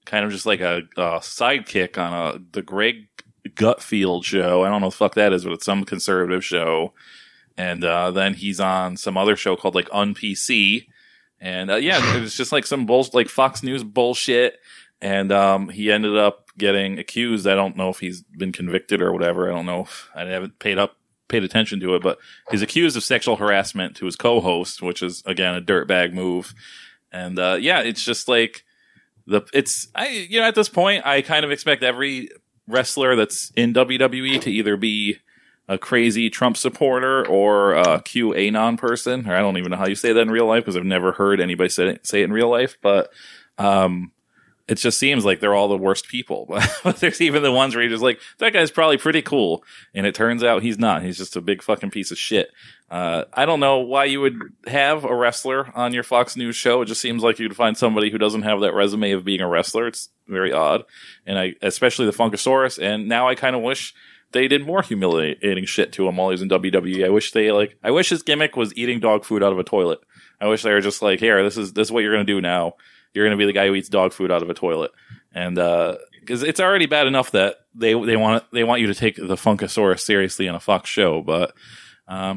kind of just like a sidekick on the Greg Gutfield show. I don't know what the fuck that is, but it's some conservative show. And then he's on some other show called like UnPC. And it was just like some like Fox News bullshit. And he ended up getting accused. I don't know if he's been convicted or whatever. I don't know. I haven't paid attention to it, but he's accused of sexual harassment to his co-host, which is, again, a dirtbag move. And it's just like at this point, I kind of expect every wrestler that's in WWE to either be a crazy Trump supporter or a QAnon person, or I don't even know how you say that in real life because I've never heard anybody say it in real life, but it just seems like they're all the worst people. But there's even the ones where you're just like, that guy's probably pretty cool, and it turns out he's not. He's just a big fucking piece of shit. I don't know why you would have a wrestler on your Fox News show. It just seems like you'd find somebody who doesn't have that resume of being a wrestler. It's very odd, and especially the Funkasaurus, and now I kind of wish they did more humiliating shit to him while he was in WWE. I wish his gimmick was eating dog food out of a toilet. I wish they were just like, here, this is what you're going to do now. You're going to be the guy who eats dog food out of a toilet. And, cause it's already bad enough that they want you to take the Funkasaurus seriously in a Fox show. But,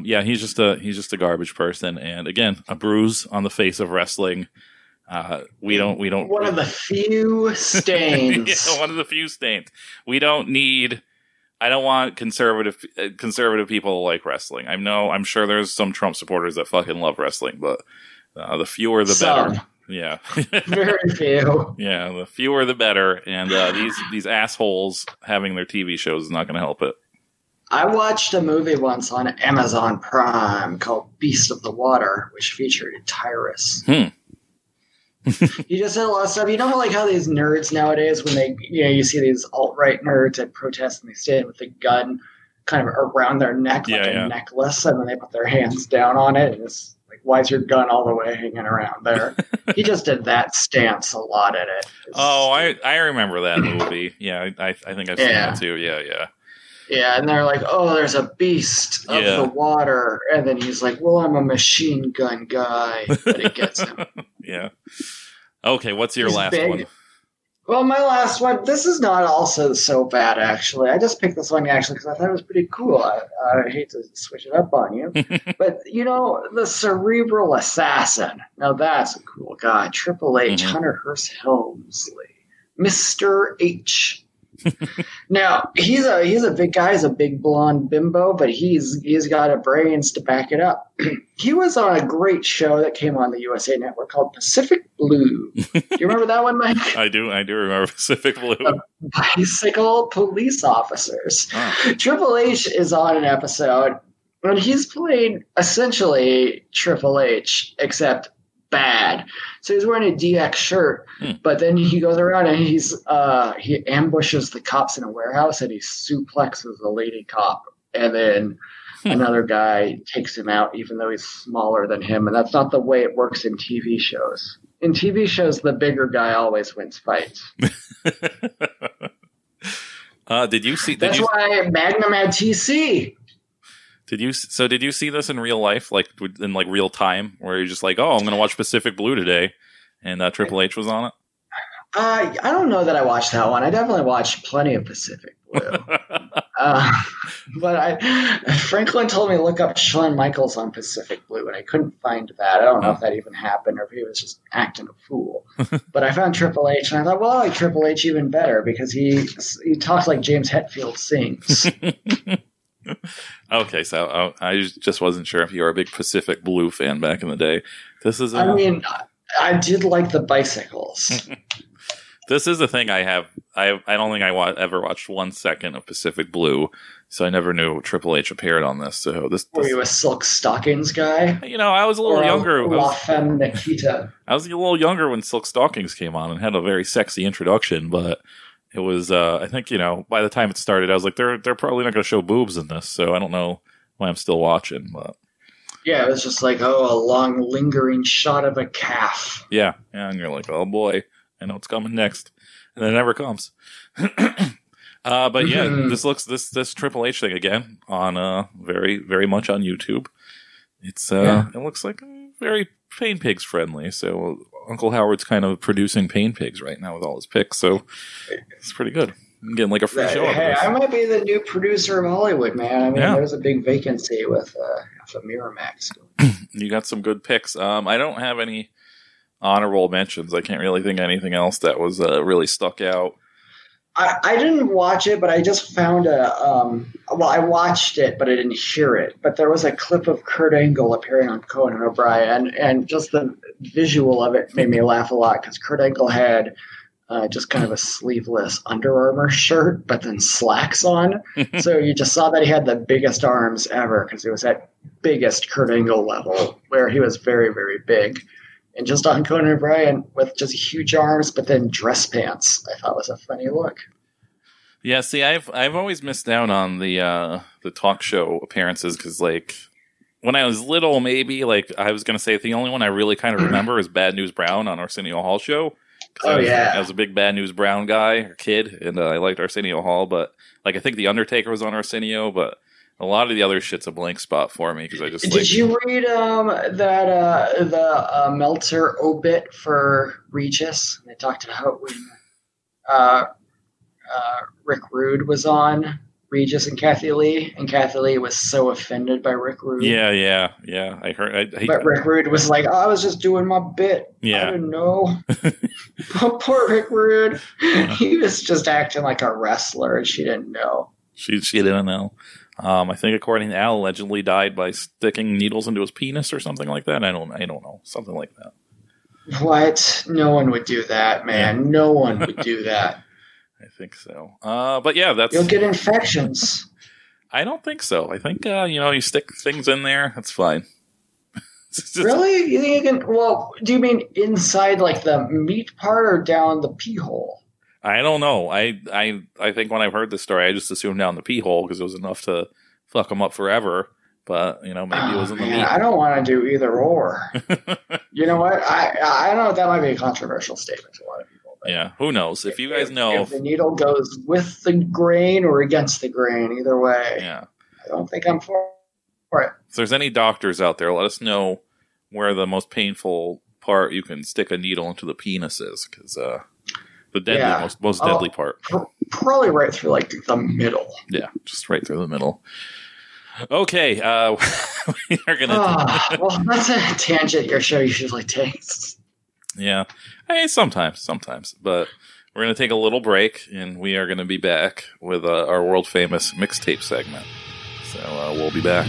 he's just a garbage person. And again, a bruise on the face of wrestling. We don't. One of the few stains. One of the few stains. I don't want conservative people to like wrestling. I'm sure there's some Trump supporters that fucking love wrestling, but the fewer the better. Yeah, very few. Yeah, the fewer the better. And these assholes having their TV shows is not going to help it. I watched a movie once on Amazon Prime called Beast of the Water, which featured Tyrus. He just did a lot of stuff. You know how these nerds nowadays, when they, you see these alt-right nerds at protests and they stand with a gun kind of around their neck like a necklace, and then they put their hands down on it, and it's like, why is your gun all the way hanging around there? He just did that stance a lot in it. I remember that movie. Yeah, I think I've seen that too. Yeah. Yeah, and they're like, oh, there's a beast of the water. And then he's like, well, I'm a machine gun guy. But it gets him. Yeah. Okay, what's your last one? Well, my last one, this is not also so bad, actually. I just picked this one, actually, because I thought it was pretty cool. I hate to switch it up on you. But, the Cerebral Assassin. Now, that's a cool guy. Triple H, Hunter Hearst Helmsley. Mr. H. Now, he's a big guy. He's a big blonde bimbo, but he's got a brains to back it up. He was on a great show that came on the USA Network called Pacific Blue. Do you remember that one, Mike? I do remember Pacific Blue. Bicycle police officers. Triple H is on an episode, and he's playing essentially Triple H, except bad. So he's wearing a DX shirt, but then he goes around and he ambushes the cops in a warehouse and he suplexes the lady cop, and then another guy takes him out even though he's smaller than him. And that's not the way it works in TV shows. In TV shows, the bigger guy always wins fights. Did you see? That's why Magnum had TC. Did you see this in real life, like in real time, where you're just like, oh, I'm going to watch Pacific Blue today, and Triple H was on it? I don't know that I watched that one. I definitely watched plenty of Pacific Blue. But Franklin told me to look up Shawn Michaels on Pacific Blue, and I couldn't find that. I don't know if that even happened or if he was just acting a fool. But I found Triple H, and I thought, well, I like Triple H even better because he talks like James Hetfield sings. Okay, so I just wasn't sure if you were a big Pacific Blue fan back in the day. I did like the bicycles. This is the thing I have. I don't think I ever watched 1 second of Pacific Blue, so I never knew Triple H appeared on this. So were you a Silk Stockings guy? I was a little younger. La Femme Nikita. I was a little younger when Silk Stockings came on and had a very sexy introduction, but it was, I think, by the time it started, I was like, they're probably not going to show boobs in this, so I don't know why I'm still watching. But yeah, it was just like, a long lingering shot of a calf. Yeah, and you're like, oh boy, I know what's coming next, and then it never comes. But yeah, this Triple H thing again on very, very much on YouTube. It's it looks like very Pain Pigs friendly, so Uncle Howard's kind of producing Pain Pigs right now with all his picks, so it's pretty good. I'm getting like a free show. Hey, I might be the new producer of Hollywood, man. I mean, there's a big vacancy with half a Miramax. You got some good picks. I don't have any honorable mentions. I can't really think of anything else that was really stuck out. I didn't watch it, but I just found I watched it, but I didn't hear it. But there was a clip of Kurt Angle appearing on Conan O'Brien, and just the visual of it made me laugh a lot because Kurt Angle had just kind of a sleeveless Under Armour shirt, but then slacks on. So you just saw that he had the biggest arms ever because he was at biggest Kurt Angle level, where he was very, very big. And just on Conan O'Brien with just huge arms, but then dress pants, I thought was a funny look. Yeah, see, I've always missed out on the talk show appearances because, like, when I was little, maybe, like, I was going to say the only one I really kind of remember is Bad News Brown on Arsenio Hall show. I was a big Bad News Brown guy or kid, and I liked Arsenio Hall, but, like, I think The Undertaker was on Arsenio, but a lot of the other shit's a blank spot for me because I just. Did you read the Meltzer obit for Regis? They talked about when Rick Rude was on Regis and Kathy Lee was so offended by Rick Rude. Yeah. I heard. But Rick Rude was like, I was just doing my bit. Yeah. I didn't know. Poor Rick Rude. He was just acting like a wrestler, and she didn't know. She didn't know. I think according to Al, allegedly died by sticking needles into his penis or something like that. I don't know. Something like that. What? No one would do that, man. Yeah. No one would do that. I think so. But yeah, you'll get infections. I don't think so. I think, you stick things in there. That's fine. Really? You think you can? Well, do you mean inside like the meat part or down the pee hole? I don't know. I think when I've heard this story, I just assumed down the pee hole because it was enough to fuck them up forever. But, maybe it was in the meat. I don't want to do either or. You know what? I know that might be a controversial statement to a lot of people. Yeah, who knows? If you guys know. If the needle goes with the grain or against the grain, either way. Yeah. I don't think I'm for it. If there's any doctors out there, let us know where the most painful part you can stick a needle into the penis is. Because the deadly, most deadly part. Probably right through, like, the middle. Yeah, just right through the middle. Okay, we are going to... well, that's a tangent your show usually takes. Yeah, sometimes. But we're going to take a little break, and we are going to be back with our world-famous mixtape segment. So we'll be back.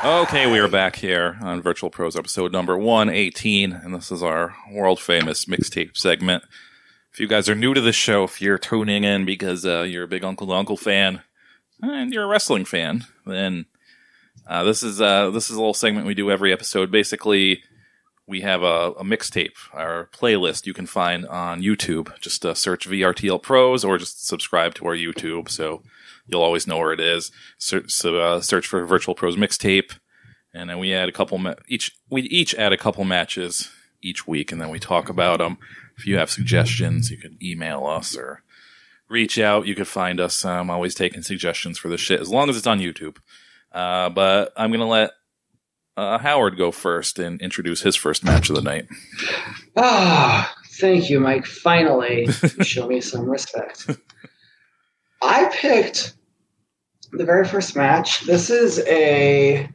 Okay, we are back here on Virtual Pros episode number 118, and this is our world-famous mixtape segment. If you guys are new to the show, if you're tuning in because you're a big Uncle fan, and you're a wrestling fan, then this is a little segment we do every episode. Basically, we have a mixtape, our playlist you can find on YouTube. Just search VRTL Pros or just subscribe to our YouTube, so you'll always know where it is. Search for Virtual Pros Mixtape. And then we add we each add a couple matches each week, and then we talk about them. If you have suggestions, you can email us or reach out. You can find us. I'm always taking suggestions for this shit, as long as it's on YouTube. But I'm going to let Howard go first and introduce his first match of the night. Thank you, Mike. Finally, you show me some respect. I picked the very first match. This is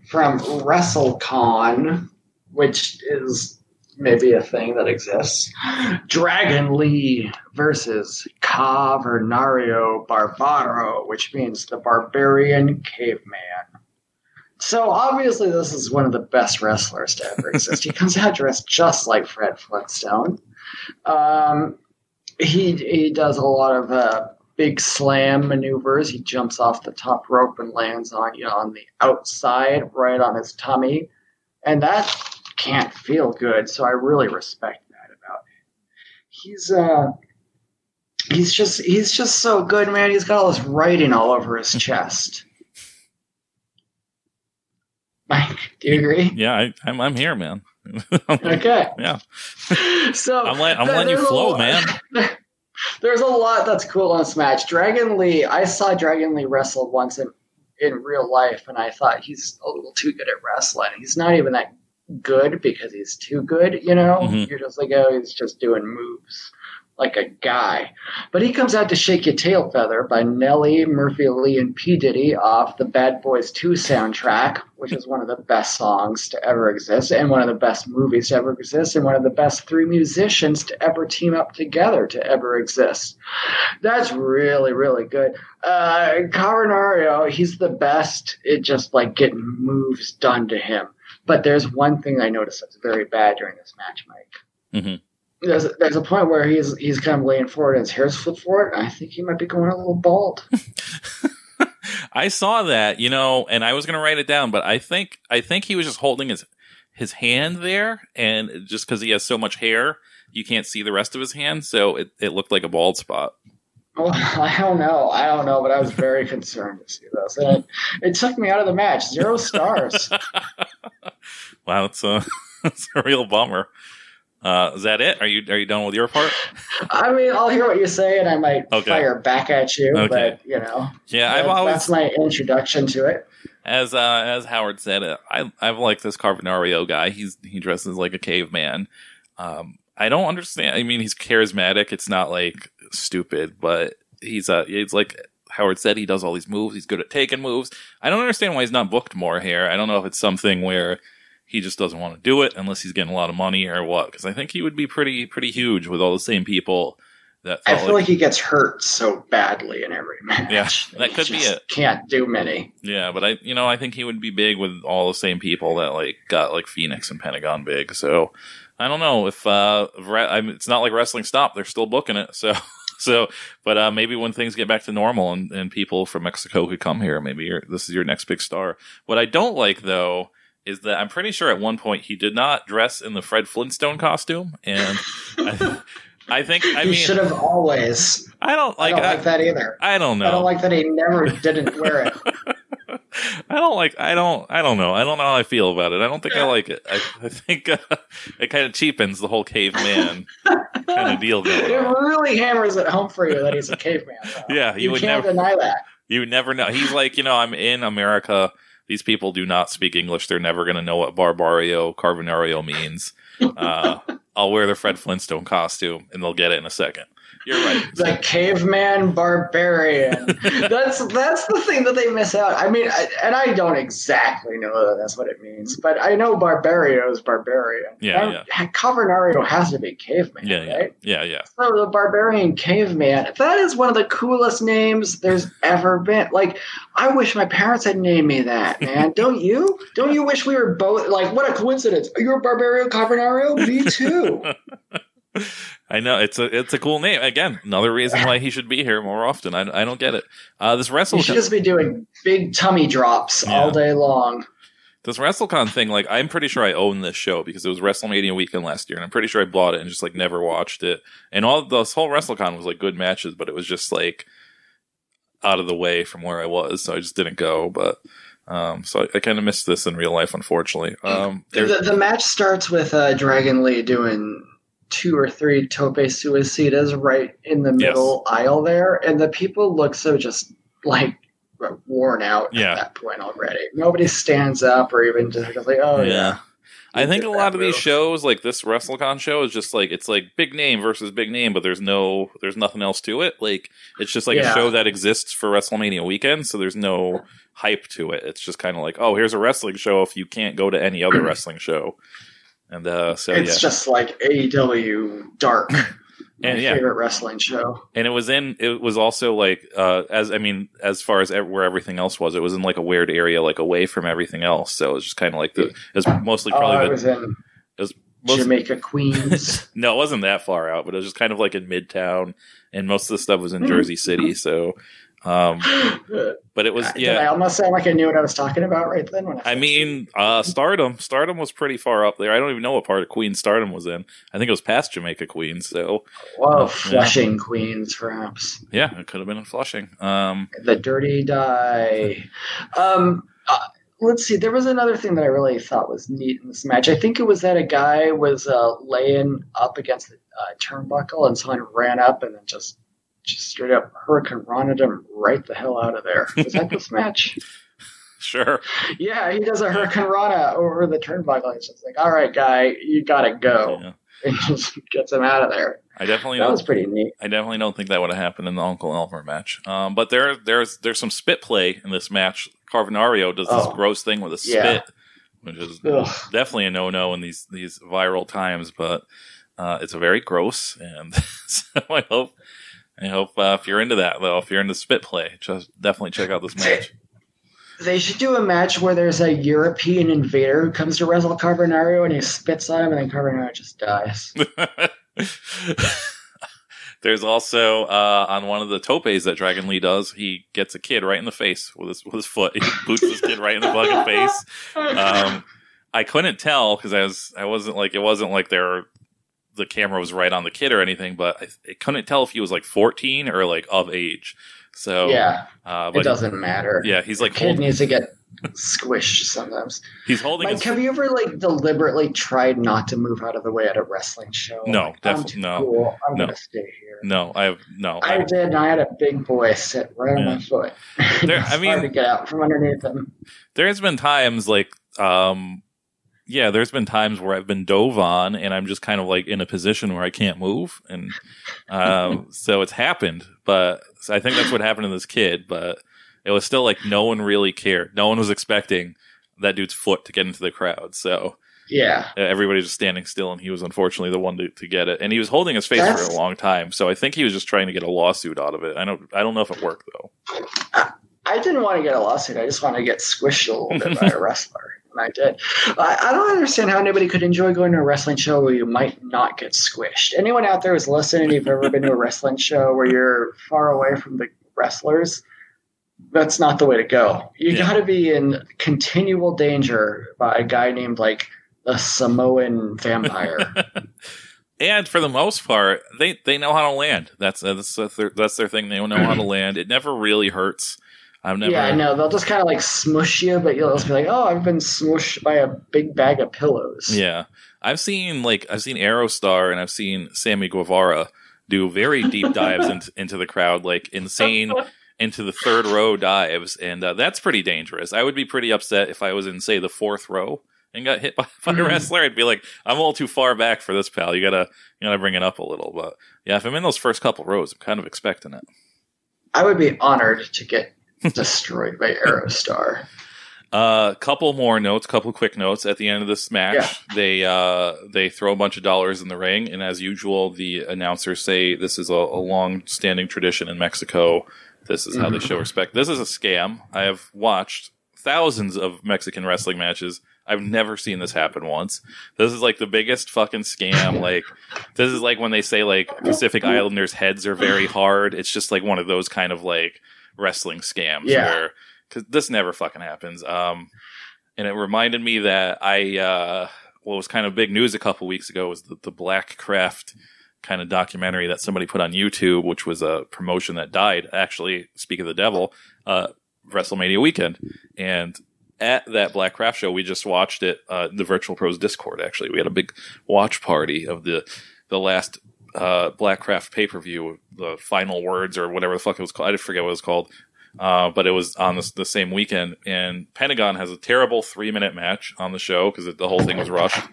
from WrestleCon, which is maybe a thing that exists. Dragon Lee versus Cavernario Barbaro, which means the Barbarian Caveman. So obviously this is one of the best wrestlers to ever exist. He comes out dressed just like Fred Flintstone. He does a lot of big slam maneuvers. He jumps off the top rope and lands on the outside, right on his tummy. And that can't feel good, so I really respect that about him. He's just so good, man. He's got all this writing all over his chest. Mike, do you agree? Yeah, I'm here, man. Okay. Yeah. So I'm letting you flow, man. There's a lot that's cool in this match. Dragon Lee, I saw Dragon Lee wrestle once in real life, and I thought he's a little too good at wrestling. He's not even that good because he's too good, Mm-hmm. You're just like, oh, he's just doing moves like a guy. But he comes out to Shake Your Tail Feather by Nelly, Murphy Lee, and P. Diddy off the Bad Boys 2 soundtrack, which is one of the best songs to ever exist, and one of the best movies to ever exist, and one of the best 3 musicians to ever team up together to ever exist. That's really, really good. Cavernario, he's the best at just like getting moves done to him. But there's one thing I noticed that's very bad during this match, Mike. Mm-hmm. There's a point where he's kind of laying forward and his hair's flipped forward, and I think he might be going a little bald. I saw that, and I was going to write it down, but I think he was just holding his hand there, and just because he has so much hair, you can't see the rest of his hand, so it looked like a bald spot. Well, I don't know, but I was very concerned to see this, and it took me out of the match. 0 stars. Wow, that's a real bummer. Is that it? Are you done with your part? I mean, I'll hear what you say, and I might fire back at you. Okay. But yeah, that's my introduction to it. As Howard said, I've liked this Cavernario guy. He dresses like a caveman. I don't understand. I mean, he's charismatic. It's not like stupid, but he's like Howard said. He does all these moves. He's good at taking moves. I don't understand why he's not booked more here. I don't know if it's something where he just doesn't want to do it unless he's getting a lot of money or what. Because I think he would be pretty huge with all the same people. I feel like he gets hurt so badly in every match. Yeah, that could be it. Can't do many. Yeah, but I think he would be big with all the same people that got Phoenix and Pentagon big. So I don't know if it's not like wrestling stopped. They're still booking it. But maybe when things get back to normal and people from Mexico could come here, maybe this is your next big star. What I don't like though is that I'm pretty sure at one point he did not dress in the Fred Flintstone costume, and I think he should have always. I don't like that either. I don't know. I don't like that he never didn't wear it. I don't know how I feel about it. I don't think I like it. I think it kind of cheapens the whole caveman kind of deal going on. It really hammers it home for you that he's a caveman. Though. Yeah, you would can't never deny that. You would never know. He's like, I'm in America. These people do not speak English. They're never going to know what Carbonario means. I'll wear the Fred Flintstone costume, and they'll get it in a second. You're right. The caveman barbarian. That's the thing that they miss out. I mean, I don't exactly know that that's what it means, but I know Barbario is barbarian. Yeah. Cavernario has to be caveman, right? Yeah. So the Barbarian Caveman, that is one of the coolest names there's ever been. Like, I wish my parents had named me that, man. Don't you? Don't you wish we were both, like, what a coincidence. You're Barbarian Cavernario? Me too. I know it's a cool name. Again, another reason why he should be here more often. I don't get it. This WrestleCon, he should just be doing big tummy drops all day long. This WrestleCon thing, I'm pretty sure I own this show because it was WrestleMania weekend last year, and I'm pretty sure I bought it and just never watched it. And this whole WrestleCon was good matches, but it was just out of the way from where I was, so I just didn't go. But so I kind of missed this in real life, unfortunately. The match starts with Dragon Lee doing 2 or 3 tope suicidas right in the middle aisle there, and the people look so just worn out at that point already. Nobody stands up or even just like, oh yeah. I think a lot of these shows, like this WrestleCon show, is just like it's like big name versus big name, but there's nothing else to it. Like it's just like a show that exists for WrestleMania weekend, so there's no hype to it. It's just kind of like, oh, here's a wrestling show if you can't go to any other wrestling show. And so it's just like AEW Dark. My and favorite wrestling show. And it was also like, as far as where everything else was, it was in like a weird area, like away from everything else. So it was just kind of like it was mostly probably it was in Jamaica, Queens. No, it wasn't that far out, but it was just kind of like in Midtown, and most of the stuff was in Jersey City. So, but it was, Did I almost sound like I knew what I was talking about right then? Stardom was pretty far up there. I don't even know what part of Queens Stardom was in. I think it was past Jamaica, Queens. So, Flushing, Queens, perhaps. Yeah, it could have been in Flushing. The Dirty Die. Let's see. There was another thing that I really thought was neat in this match. I think it was that a guy was laying up against the turnbuckle, and someone ran up and then just straight up Hurricane Rana him right the hell out of there. Was that this match? Sure. Yeah, he does a Hurricane Rana over the turnbuckle. It's just like, all right, guy, you gotta go. Yeah. And just gets him out of there. That was pretty neat. I definitely don't think that would have happened in the Uncle Howard match. But there's some spit play in this match. Carbonario does this gross thing with a spit, which is definitely a no-no in these viral times. But it's a very gross, and so I hope if you're into that, though, if you're into spit play, just definitely check out this match. They should do a match where there's a European invader who comes to wrestle Carbonario and he spits on him, and then Carbonario just dies. There's also on one of the topes that Dragon Lee does, he gets a kid right in the face with his foot. He boots this kid right in the fucking face. I couldn't tell because it wasn't like the camera was right on the kid or anything, but I couldn't tell if he was like 14 or like of age. So it doesn't matter. Yeah, he's like kid needs to get squished sometimes. He's holding. Mike, have you ever like deliberately tried not to move out of the way at a wrestling show? No, definitely no. Cool. I'm gonna stay here. No, I did, and I had a big boy sit right on my foot. Hard to get out from underneath him. There's been times like there's been times where I've been dove on and I'm just kind of like in a position where I can't move. And so it's happened. But I think that's what happened to this kid. But it was still like no one really cared. No one was expecting that dude's foot to get into the crowd. So everybody's just standing still, and he was unfortunately the one to get it. And he was holding his face for a long time. So I think he was just trying to get a lawsuit out of it. I don't know if it worked, though. I didn't want to get a lawsuit. I just wanted to get squished a little bit by a wrestler. I did. I don't understand how anybody could enjoy going to a wrestling show where you might not get squished. Anyone out there who's listening, if you've ever been to a wrestling show where you're far away from the wrestlers, that's not the way to go. You got to be in continual danger by a guy named like the Samoan vampire. And for the most part, they know how to land. That's their thing. They don't know how to land. It never really hurts. I know. They'll just kind of like smush you, but you'll just be like, "Oh, I've been smushed by a big bag of pillows." Yeah, I've seen Aerostar and I've seen Sammy Guevara do very deep dives into the crowd, like insane into the third row dives, and that's pretty dangerous. I would be pretty upset if I was in, say, the fourth row and got hit by a wrestler. I'd be like, "I'm a little too far back for this, pal. You gotta bring it up a little." But yeah, if I'm in those first couple rows, I'm kind of expecting it. I would be honored to get destroyed by Aerostar. Couple quick notes at the end of this match. Yeah. They throw a bunch of dollars in the ring, and as usual, the announcers say this is a long-standing tradition in Mexico. This is how they show respect. This is a scam. I have watched thousands of Mexican wrestling matches. I've never seen this happen once. This is like the biggest fucking scam. Like, this is like when they say like Pacific Islanders' heads are very hard. It's just like one of those kind of like wrestling scams where, because this never fucking happens. And it reminded me that what was kind of big news a couple weeks ago was the Black Craft kind of documentary that somebody put on YouTube, which was a promotion that died. Actually, speak of the devil, WrestleMania weekend. And at that Black Craft show, we just watched it, the Virtual Pros Discord, actually. We had a big watch party of the last Black Craft pay-per-view, the final words or whatever the fuck it was called. I forget what it was called. but it was on the same weekend. And Pentagon has a terrible 3-minute match on the show because the whole thing was rushed.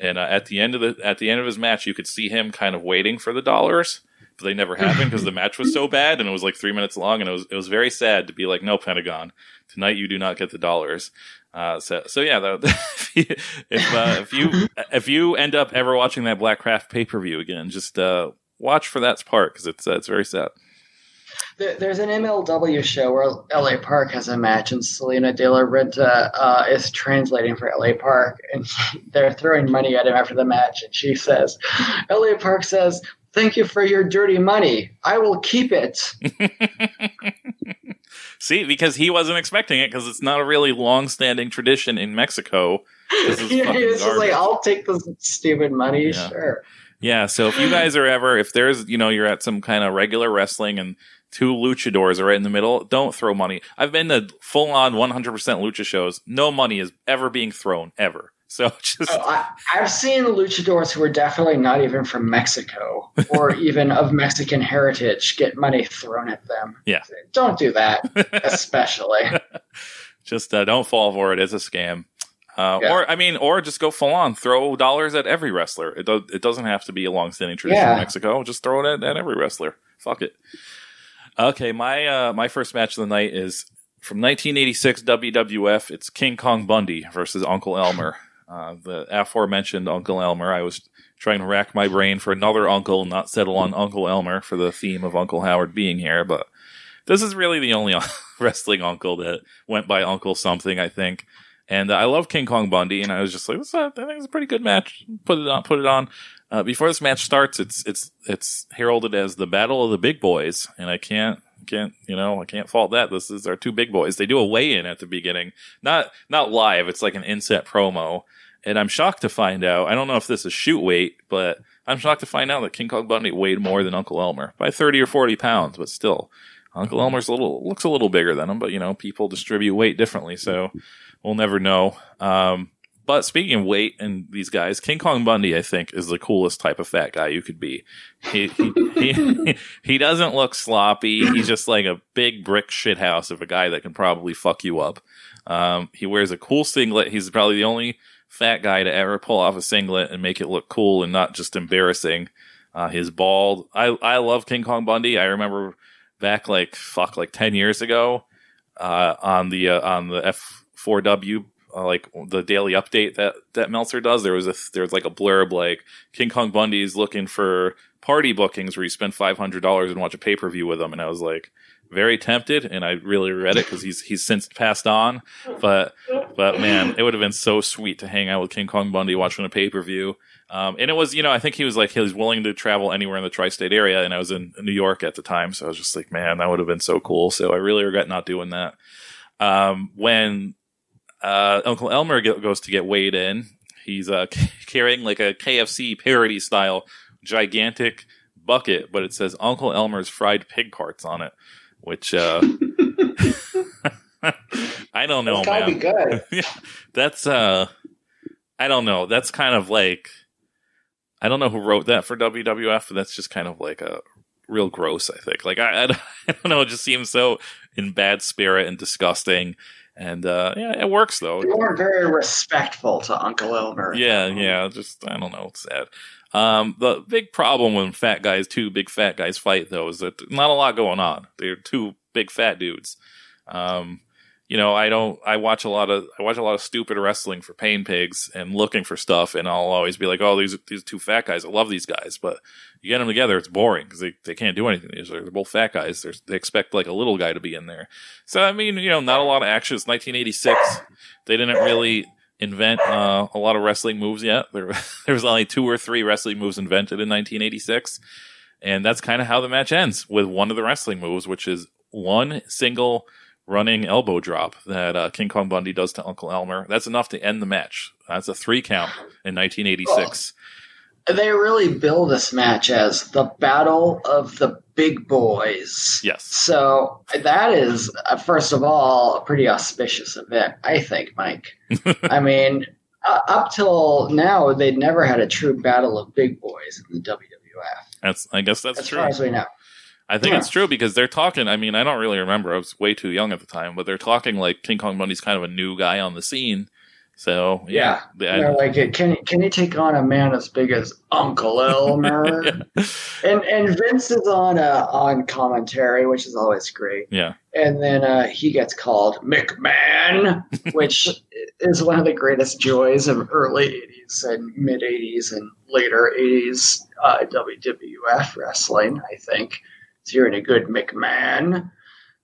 And at the end of his match, you could see him kind of waiting for the dollars, but they never happened because the match was so bad, and it was like 3 minutes long, and it was very sad to be like, no, Pentagon, tonight you do not get the dollars. So yeah, if you end up ever watching that Blackcraft pay-per-view again, just watch for that part because it's very sad. There's an MLW show where LA Park has a match, and Selena De La Renta is translating for LA Park, and they're throwing money at him after the match, and she says, LA Park says, "Thank you for your dirty money. I will keep it." See, because he wasn't expecting it, because it's not a really long-standing tradition in Mexico. This is he was just like, I'll take this stupid money, sure. Yeah, so if you guys are ever, if there's, you're at some kind of regular wrestling and 2 luchadors are right in the middle, don't throw money. I've been to full-on 100% lucha shows. No money is ever being thrown, ever. So just... I've seen luchadors who are definitely not even from Mexico or even of Mexican heritage get money thrown at them. Yeah. Don't do that, especially. Just don't fall for it. It's a scam. Or just go full on. Throw dollars at every wrestler. It doesn't have to be a long-standing tradition in Mexico. Just throw it at every wrestler. Fuck it. Okay, my first match of the night is from 1986 WWF. It's King Kong Bundy versus Uncle Elmer. The aforementioned Uncle Elmer. I was trying to rack my brain for another uncle, not settle on Uncle Elmer for the theme of Uncle Howard being here, but this is really the only wrestling uncle that went by Uncle something, I think. And I love King Kong Bundy, and I was just like, I think it's a pretty good match. Put it on. Before this match starts, it's heralded as the Battle of the Big Boys, and I can't fault that. This is our 2 big boys. They do a weigh-in at the beginning, not live. It's like an inset promo, and I'm shocked to find out. I don't know if this is shoot weight, but I'm shocked to find out that King Kong Bundy weighed more than Uncle Elmer by 30 or 40 pounds. But still, Uncle Elmer's looks a little bigger than him. But people distribute weight differently, so we'll never know. But speaking of weight and these guys, King Kong Bundy, I think, is the coolest type of fat guy you could be. He doesn't look sloppy. He's just like a big brick shithouse of a guy that can probably fuck you up. He wears a cool singlet. He's probably the only fat guy to ever pull off a singlet and make it look cool and not just embarrassing. He's bald. I love King Kong Bundy. I remember back like 10 years ago, on the F4W, like the daily update that Meltzer does, there was like a blurb like King Kong Bundy's looking for party bookings where you spend $500 and watch a pay-per-view with him, and I was like very tempted, and I really regret it because he's since passed on. But man, it would have been so sweet to hang out with King Kong Bundy watching a pay-per-view. And it was, I think he was willing to travel anywhere in the tri-state area, and I was in New York at the time, so I was just like, man, that would have been so cool. So I really regret not doing that. When Uncle Elmer goes to get weighed in, he's carrying like a KFC parody style gigantic bucket, but it says Uncle Elmer's fried pig parts on it, which I don't know, man. Be good. Yeah, that's I don't know. That's kind of like, I don't know who wrote that for WWF, but that's just kind of like a real gross, I think. Like I don't know, it just seems so in bad spirit and disgusting. And it works though. You weren't very respectful to Uncle Elmer. Yeah. Just, I don't know. It's sad. The big problem when two big fat guys fight though is that not a lot going on. They're 2 big fat dudes. I watch a lot of stupid wrestling for Pain Pigs and looking for stuff, and I'll always be like, oh, these 2 fat guys. I love these guys, but you get them together, it's boring because they can't do anything. They're both fat guys. They expect like a little guy to be in there. So I mean, not a lot of action. It's 1986. They didn't really invent a lot of wrestling moves yet. There was only 2 or 3 wrestling moves invented in 1986, and that's kind of how the match ends, with one of the wrestling moves, which is one single running elbow drop that King Kong Bundy does to Uncle Elmer. That's enough to end the match. That's a 3 count in 1986. They really bill this match as the Battle of the Big Boys. Yes. So that is, first of all, a pretty auspicious event, I think, Mike. I mean, up till now, they'd never had a true Battle of Big Boys in the WWF. I guess that's true. As far as we know. I think it's true because they're talking. I mean, I don't really remember. I was way too young at the time, but they're talking like King Kong Bundy's kind of a new guy on the scene. So they're like, can you take on a man as big as Uncle Elmer? And Vince is on commentary, which is always great. Yeah, and then he gets called McMahon, which is one of the greatest joys of early '80s and mid '80s and later '80s WWF wrestling. I think is hearing a good McMahon.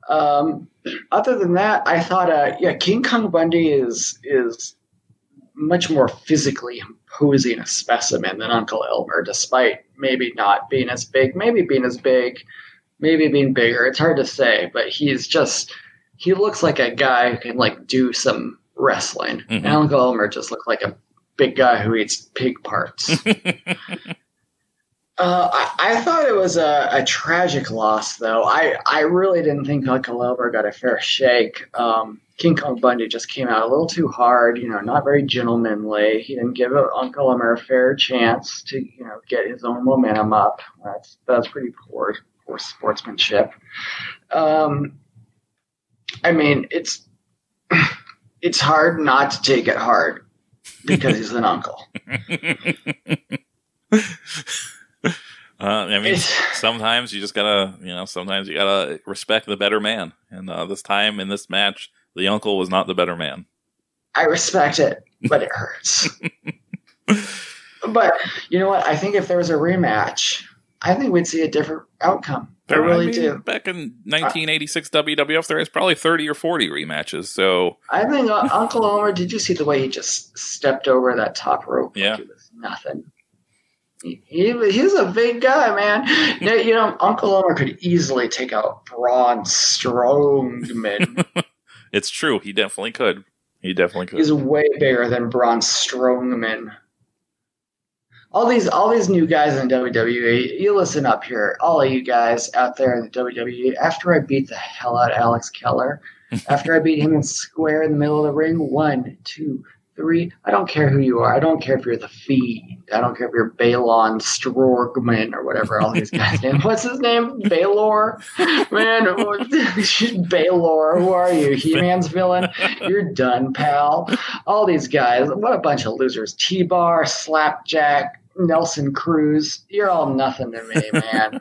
Other than that, I thought, King Kong Bundy is much more physically imposing a specimen than Uncle Elmer, despite maybe not being as big, maybe being bigger. It's hard to say, but he looks like a guy who can like do some wrestling. Mm-hmm. And Uncle Elmer just looked like a big guy who eats pig parts. I thought it was a tragic loss, though. I really didn't think Uncle Elmer got a fair shake. King Kong Bundy just came out a little too hard, not very gentlemanly. He didn't give Uncle Elmer a fair chance to, get his own momentum up. That's pretty poor sportsmanship. I mean, it's hard not to take it hard because he's an uncle. I mean, sometimes you just gotta, sometimes you gotta respect the better man. And this time in this match, the uncle was not the better man. I respect it, but it hurts. But you know what? I think if there was a rematch, I think we'd see a different outcome. I really do. Back in 1986 WWF, there was probably 30 or 40 rematches. So I think Uncle Elmer, did you see the way he just stepped over that top rope? Yeah. Like it was nothing. He's a big guy, man. Uncle Elmer could easily take out Braun Strowman. It's true. He definitely could. He's way bigger than Braun Strowman. All these new guys in WWE, you listen up here. All of you guys out there in the WWE, after I beat the hell out of Alex Keller, after I beat him square in the middle of the ring, 1, 2, 3. I don't care who you are. I don't care if you're the Fiend. I don't care if you're Balon Strowman or whatever all these guys' name. What's his name? Baylor? Man, Baylor. Who are you? He-Man's villain? You're done, pal. All these guys. What a bunch of losers. T-Bar, Slapjack, Nelson Cruz. You're all nothing to me, man.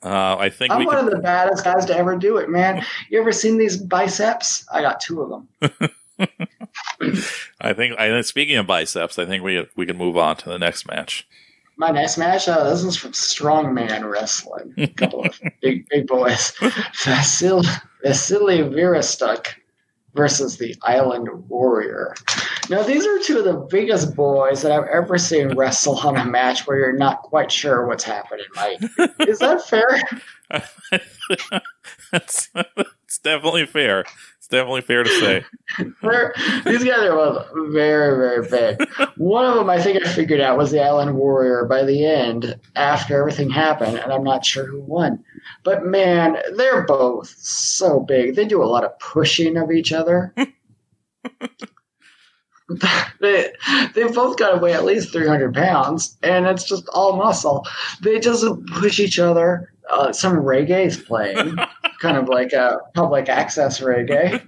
I think I'm one of the baddest guys to ever do it, man. You ever seen these biceps? I got 2 of them. I think speaking of biceps, I think we can move on to the next match. My next match, this is from Strongman Wrestling. A couple of big boys. Vasily Virastuk versus the Island Warrior. Now, these are 2 of the biggest boys that I've ever seen wrestle on a match where you're not quite sure what's happening, Mike. Is that fair? It's definitely fair. It's definitely fair to say. These guys are both very, very big. One of them I think I figured out was the Island Warrior by the end after everything happened, and I'm not sure who won. But man, they're both so big. They do a lot of pushing of each other. They both got to weigh at least 300 pounds, and it's just all muscle. They just push each other. Some reggae is playing, kind of like a public access reggae.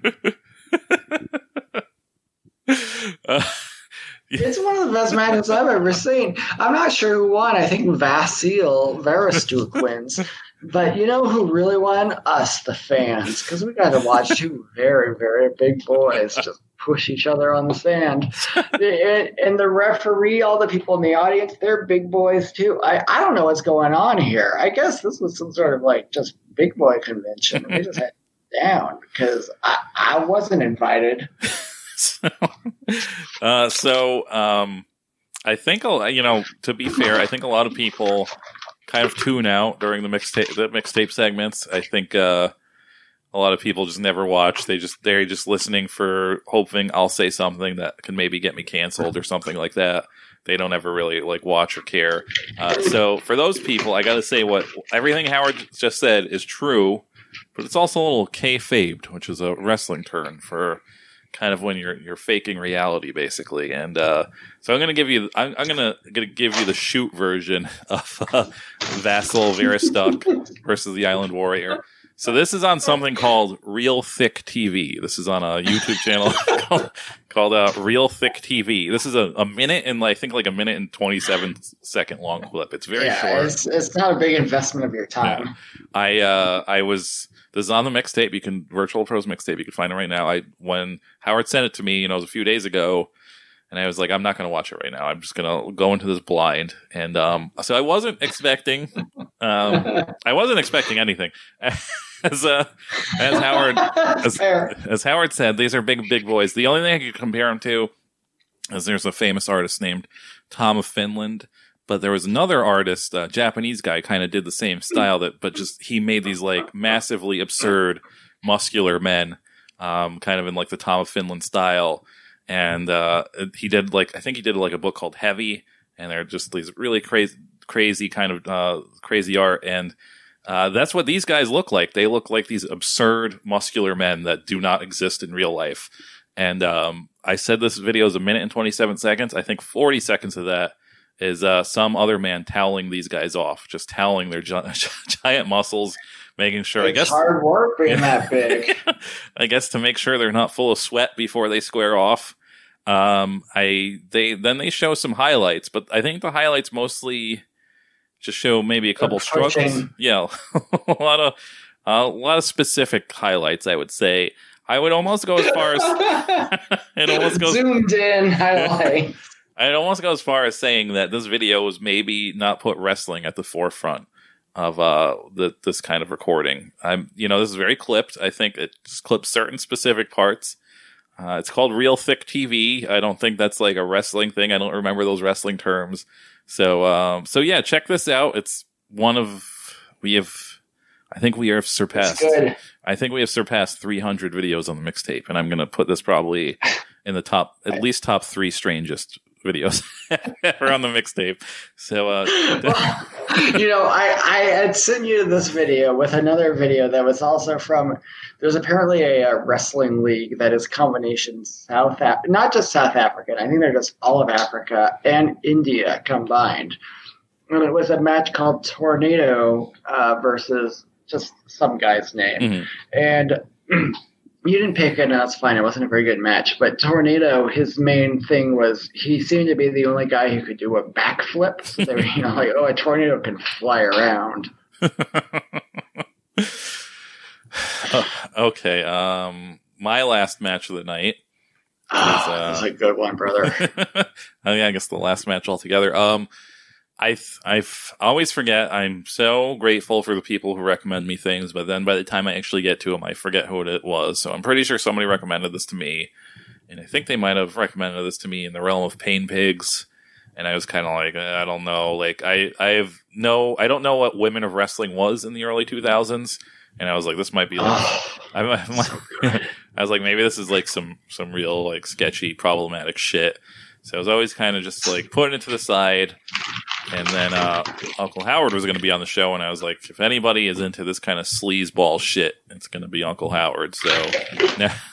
It's one of the best matches I've ever seen. I'm not sure who won. I think Vasily Virastuk wins. But you know who really won? Us, the fans, because we got to watch 2 very, very big boys just push each other on the sand. And the referee, all the people in the audience, they're big boys too. I don't know what's going on here. I guess this was some sort of like just big boy convention. We just had it down because I wasn't invited. I think, to be fair, I think a lot of people kind of tune out during the mixtape segments. I think a lot of people just never watch. They're just listening for hoping I'll say something that can maybe get me canceled or something like that. They don't ever really like watch or care. So for those people, I got to say everything Howard just said is true, but it's also a little kayfabed, which is a wrestling term for kind of when you're faking reality, basically. And so I'm gonna give you the shoot version of Vassal Veristuk versus the Island Warrior. So this is on something called Real Thick TV. This is on a YouTube channel called Real Thick TV. This is a minute and I think like a minute and 27-second long clip. It's very short. It's not a big investment of your time. No. This is on the mixtape. Vrtl Pros mixtape. You can find it right now. When Howard sent it to me, it was a few days ago, and I was like, I'm not going to watch it right now. I'm just going to go into this blind. And so I wasn't expecting anything. As Howard said, these are big boys. The only thing I could compare them to is there's a famous artist named Tom of Finland. But there was another artist, a Japanese guy, kind of did the same style, but he made these like massively absurd, muscular men, kind of in like the Tom of Finland style. And he did I think he did like a book called Heavy, and they're just these really crazy kind of crazy art. And that's what these guys look like. They look like these absurd, muscular men that do not exist in real life. And I said this video is a minute and 27 seconds. I think 40 seconds of that is some other man toweling these guys off, just toweling their giant muscles, making sure. It's hard work being that big. I guess to make sure they're not full of sweat before they square off. They show some highlights, but I think the highlights mostly just show maybe a couple struggles. Yeah, a lot of specific highlights. I would say I would almost go as far as zoomed in highlights. I'd almost go as far as saying that this video was maybe not put wrestling at the forefront of this kind of recording. This is very clipped. I think it just clips certain specific parts. It's called Real Thick TV. I don't think that's like a wrestling thing. I don't remember those wrestling terms. So yeah, check this out. It's I think we have surpassed 300 videos on the mixtape, and I'm going to put this probably in the at least top 3 strangest videos ever on the mixtape. So, I had sent you this video with another video that was also there's apparently a wrestling league that is combination not just South African. I think they're just all of Africa and India combined. And it was a match called Tornado versus just some guy's name. Mm-hmm. And you didn't pick it, and that's fine. It wasn't a very good match. But Tornado, his main thing was he seemed to be the only guy who could do a backflip. So they were, a tornado can fly around. Okay. My last match of the night. That's a good one, brother. I guess the last match altogether. I always forget. I'm so grateful for the people who recommend me things, but then by the time I actually get to them, I forget who it was. So I'm pretty sure somebody recommended this to me, and I think they might have recommended this to me in the realm of Pain Pigs. And I was kind of like, I don't know. Like I don't know what Women of Wrestling was in the early 2000s, and I was like, this might be like, I was like, maybe this is like some real like sketchy, problematic shit. So I was always kind of just like putting it to the side. And then Uncle Howard was going to be on the show, and I was like, if anybody is into this kind of sleazeball shit, it's going to be Uncle Howard. So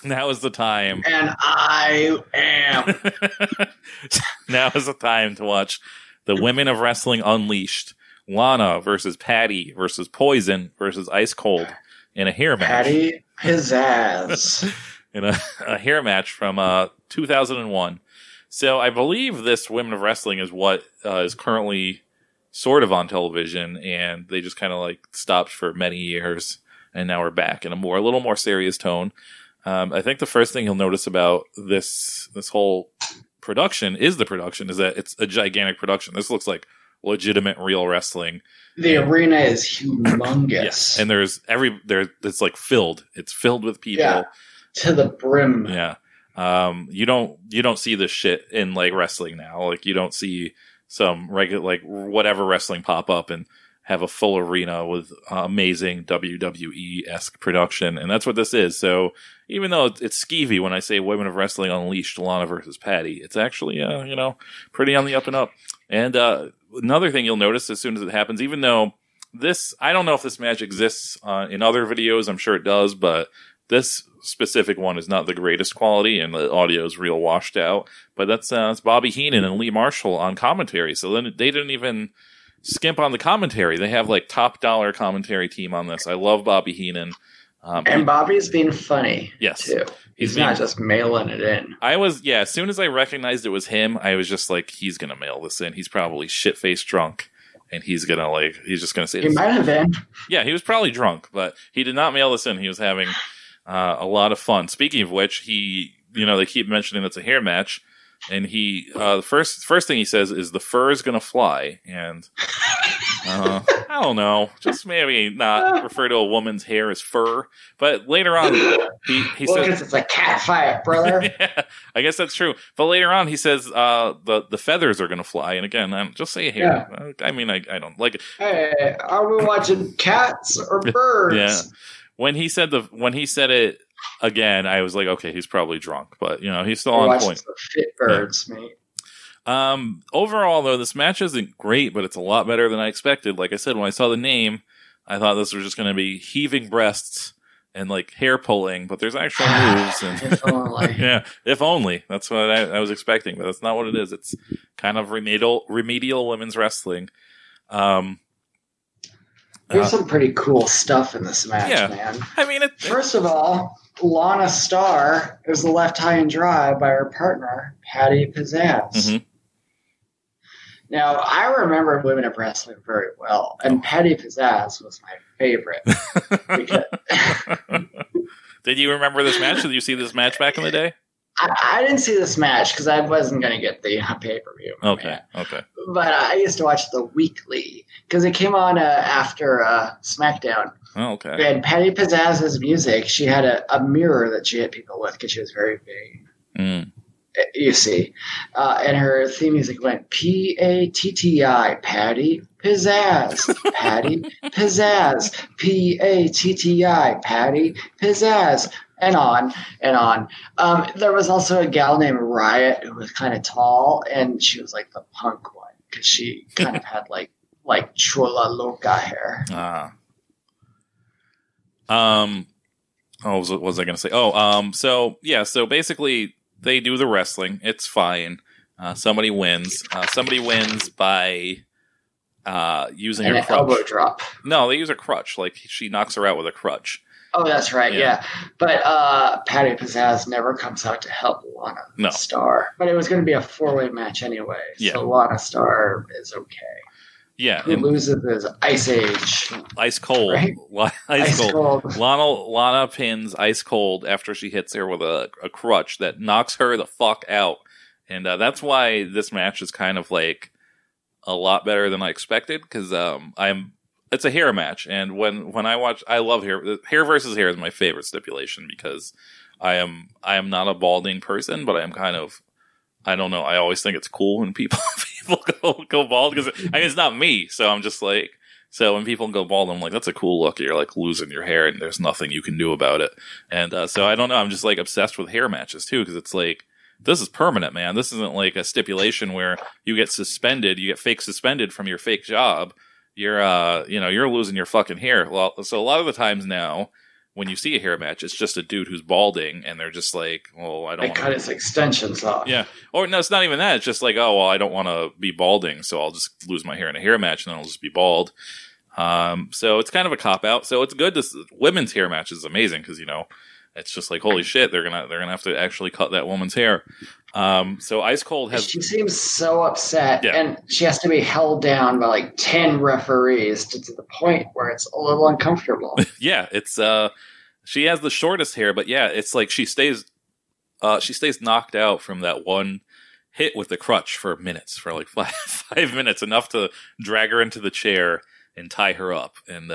now is the time. And I am. Now is the time to watch the Women of Wrestling Unleashed. Lana versus Patty versus Poison versus Ice Cold in a hair match. Patty Pizzazz. In a hair match from 2001. So I believe this Women of Wrestling is what is currently sort of on television, and they just kind of like stopped for many years, and now we're back in a little more serious tone. I think the first thing you'll notice about this whole production is that it's a gigantic production. This looks like legitimate real wrestling. The arena is humongous. Yes, and it's like filled. It's filled with people. Yeah, to the brim. Yeah. You don't see this shit in like wrestling now. Like you don't see some regular, like whatever wrestling pop up and have a full arena with amazing WWE-esque production. And that's what this is. So even though it's skeevy when I say Women of Wrestling Unleashed, Lana versus Patty, it's actually, pretty on the up and up. And, another thing you'll notice as soon as it happens, even though I don't know if this match exists in other videos, I'm sure it does, but this specific one is not the greatest quality, and the audio is real washed out. But that's Bobby Heenan and Lee Marshall on commentary. So then they didn't even skimp on the commentary. They have like top dollar commentary team on this. I love Bobby Heenan. And Bobby's being funny, yes, too. He's not just mailing it in. As soon as I recognized it was him, I was just like, he's going to mail this in. He's probably shit-faced drunk, and he's just going to say this. He might have been. Yeah, he was probably drunk, but he did not mail this in. He was having a lot of fun. Speaking of which, they keep mentioning it's a hair match, and the first thing he says is the fur is going to fly, and I don't know, just maybe not refer to a woman's hair as fur. But later on, he says, because it's a cat fight, brother. Yeah, I guess that's true. But later on, he says the feathers are going to fly, and again, just say hair. Yeah. I mean, I don't like it. Hey, are we watching cats or birds? Yeah. When he said it again, I was like, okay, he's probably drunk, but he's still on point. The fit birds, mate. Overall, though, this match isn't great, but it's a lot better than I expected. Like I said, when I saw the name, I thought this was just going to be heaving breasts and like hair pulling, but there's actual moves. And if only. Yeah, if only. That's what I was expecting, but that's not what it is. It's kind of remedial women's wrestling. There's some pretty cool stuff in this match, man. I mean, first of all, Lana Starr is left high and dry by her partner, Patty Pizzazz. Mm-hmm. Now, I remember Women of Wrestling very well, and Patty Pizzazz was my favorite. Did you remember this match? Did you see this match back in the day? I didn't see this match because I wasn't going to get the pay-per-view. Okay. But I used to watch the weekly because it came on after SmackDown. Oh, okay. And Patty Pizzazz's music, she had a mirror that she hit people with because she was very vain. Mm. You see. And her theme music went P-A-T-T-I, Patty Pizzazz, Patty Pizzazz, P-A-T-T-I, Patty Pizzazz. And on and on. There was also a gal named Riot who was kind of tall, and she was like the punk one because she kind of had like Chula Loca hair. What was I going to say? So basically they do the wrestling. It's fine. Somebody wins. Somebody wins by using an her crutch. Elbow drop. No, they use a crutch. Like she knocks her out with a crutch. Oh, that's right, yeah. But Patty Pizzazz never comes out to help Lana Starr. But it was going to be a four-way match anyway, so Lana Starr is okay. Yeah. Who loses is Ice Age. Ice Cold. Right? Ice cold. Lana pins Ice Cold after she hits her with a crutch that knocks her the fuck out. And that's why this match is kind of like a lot better than I expected, because it's a hair match, and when I watch, I love hair. Hair versus hair is my favorite stipulation because I am not a balding person, but I am kind of, I don't know. I always think it's cool when people go bald because it's not me. So I'm just like, so when people go bald, I'm like, that's a cool look. You're like losing your hair, and there's nothing you can do about it. And so I don't know. I'm just like obsessed with hair matches too, because it's like, this is permanent, man. This isn't like a stipulation where you get suspended, you get fake suspended from your fake job. You're losing your fucking hair. Well, so a lot of the times now, when you see a hair match, it's just a dude who's balding, and they're just like, "Well, I don't." They cut his extensions off. Yeah, or no, it's not even that. It's just like, "Oh, well, I don't want to be balding, so I'll just lose my hair in a hair match, and then I'll just be bald." So it's kind of a cop out. So it's good. This women's hair match is amazing because it's just like, holy shit, they're gonna have to actually cut that woman's hair. So Ice Cold has. She seems so upset, and she has to be held down by like 10 referees to the point where it's a little uncomfortable. Yeah, it's she has the shortest hair, but it's like she stays knocked out from that one hit with the crutch for minutes, for like 5 minutes, enough to drag her into the chair and tie her up, and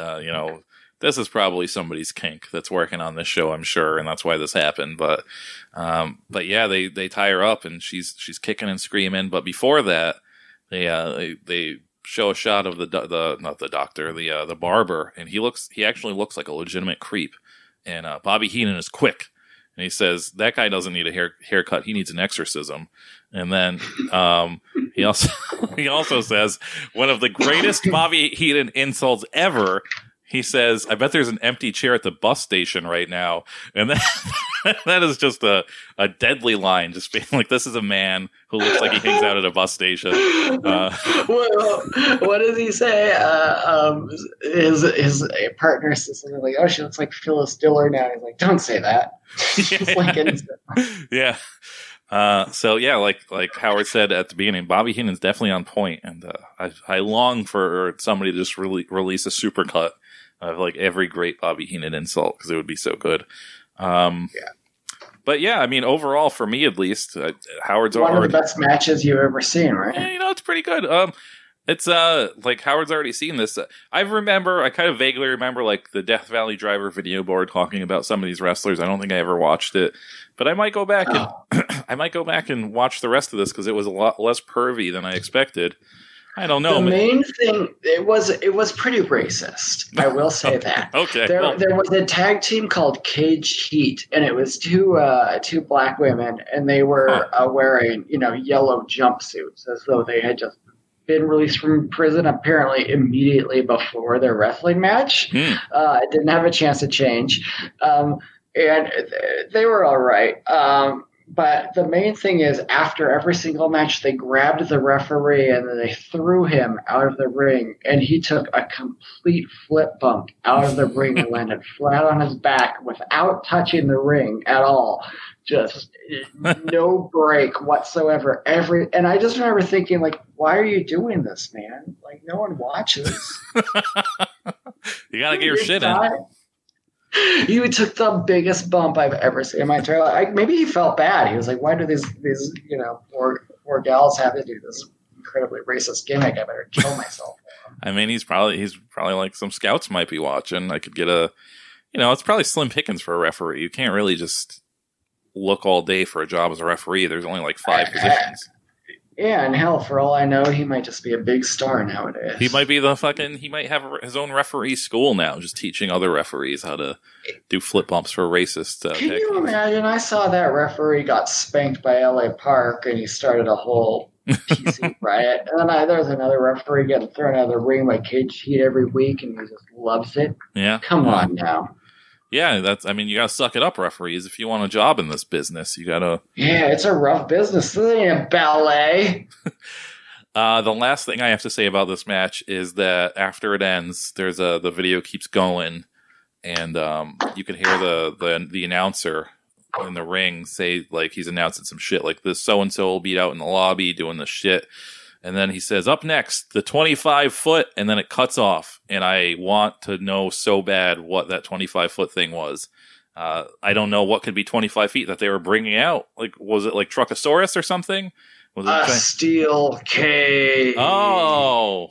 this is probably somebody's kink that's working on this show, I'm sure, and that's why this happened. But yeah, they tie her up, and she's kicking and screaming. But before that, they show a shot of the barber, and he actually looks like a legitimate creep. And Bobby Heenan is quick, and he says that guy doesn't need a haircut; he needs an exorcism. And then he also says one of the greatest Bobby Heenan insults ever. He says, I bet there's an empty chair at the bus station right now. And that is just a deadly line. Just being like, this is a man who looks like he hangs out at a bus station. What does he say? His partner says something like, oh, she looks like Phyllis Diller now. He's like, don't say that. Yeah. So yeah, like Howard said at the beginning, Bobby Heenan's definitely on point, and I long for somebody to just release a supercut of like every great Bobby Heenan insult, because it would be so good. Yeah. But yeah, I mean, overall, for me at least, Howard's one of the best matches you've ever seen, right? Yeah, it's pretty good. It's like Howard's already seen this. I kind of vaguely remember like the Death Valley Driver video board talking about some of these wrestlers. I don't think I ever watched it, but I might go back and watch the rest of this, because it was a lot less pervy than I expected. I don't know. The main thing, it was pretty racist. I will say that. Okay. There was a tag team called Cage Heat, and it was two black women, and they were wearing yellow jumpsuits as though they had just been released from prison apparently immediately before their wrestling match. It didn't have a chance to change, and they were all right. But the main thing is, after every single match, they grabbed the referee and then they threw him out of the ring, and he took a complete flip bump out of the ring and landed flat on his back without touching the ring at all. Just no break whatsoever. And I just remember thinking, like, why are you doing this, man? Like, no one watches. You gotta get your shit in. He took the biggest bump I've ever seen in my entire life. Maybe he felt bad. He was like, why do these poor gals have to do this incredibly racist gimmick? I better kill myself. I mean, he's probably like, some scouts might be watching. I could get it's probably slim pickings for a referee. You can't really just look all day for a job as a referee. There's only like 5 positions. Yeah, and hell, for all I know, he might just be a big star nowadays. He might be he might have his own referee school now, just teaching other referees how to do flip bumps for racist Can you imagine? I saw that referee got spanked by L.A. Park, and he started a whole PC riot. And then there's another referee getting thrown out of the ring by Cage Heat every week, and he just loves it. Yeah. Come on now. Yeah, you gotta suck it up, referees. If you want a job in this business, you gotta... Yeah, it's a rough business. This ain't a ballet. The last thing I have to say about this match is that after it ends, the video keeps going, and you can hear the announcer in the ring say, like, he's announcing some shit, like, this so-and-so will be out in the lobby doing the shit. And then he says, up next, the 25-foot, and then it cuts off. And I want to know so bad what that 25-foot thing was. I don't know what could be 25 feet that they were bringing out. Like, was it like Truckosaurus or something? Was it steel cage. Oh.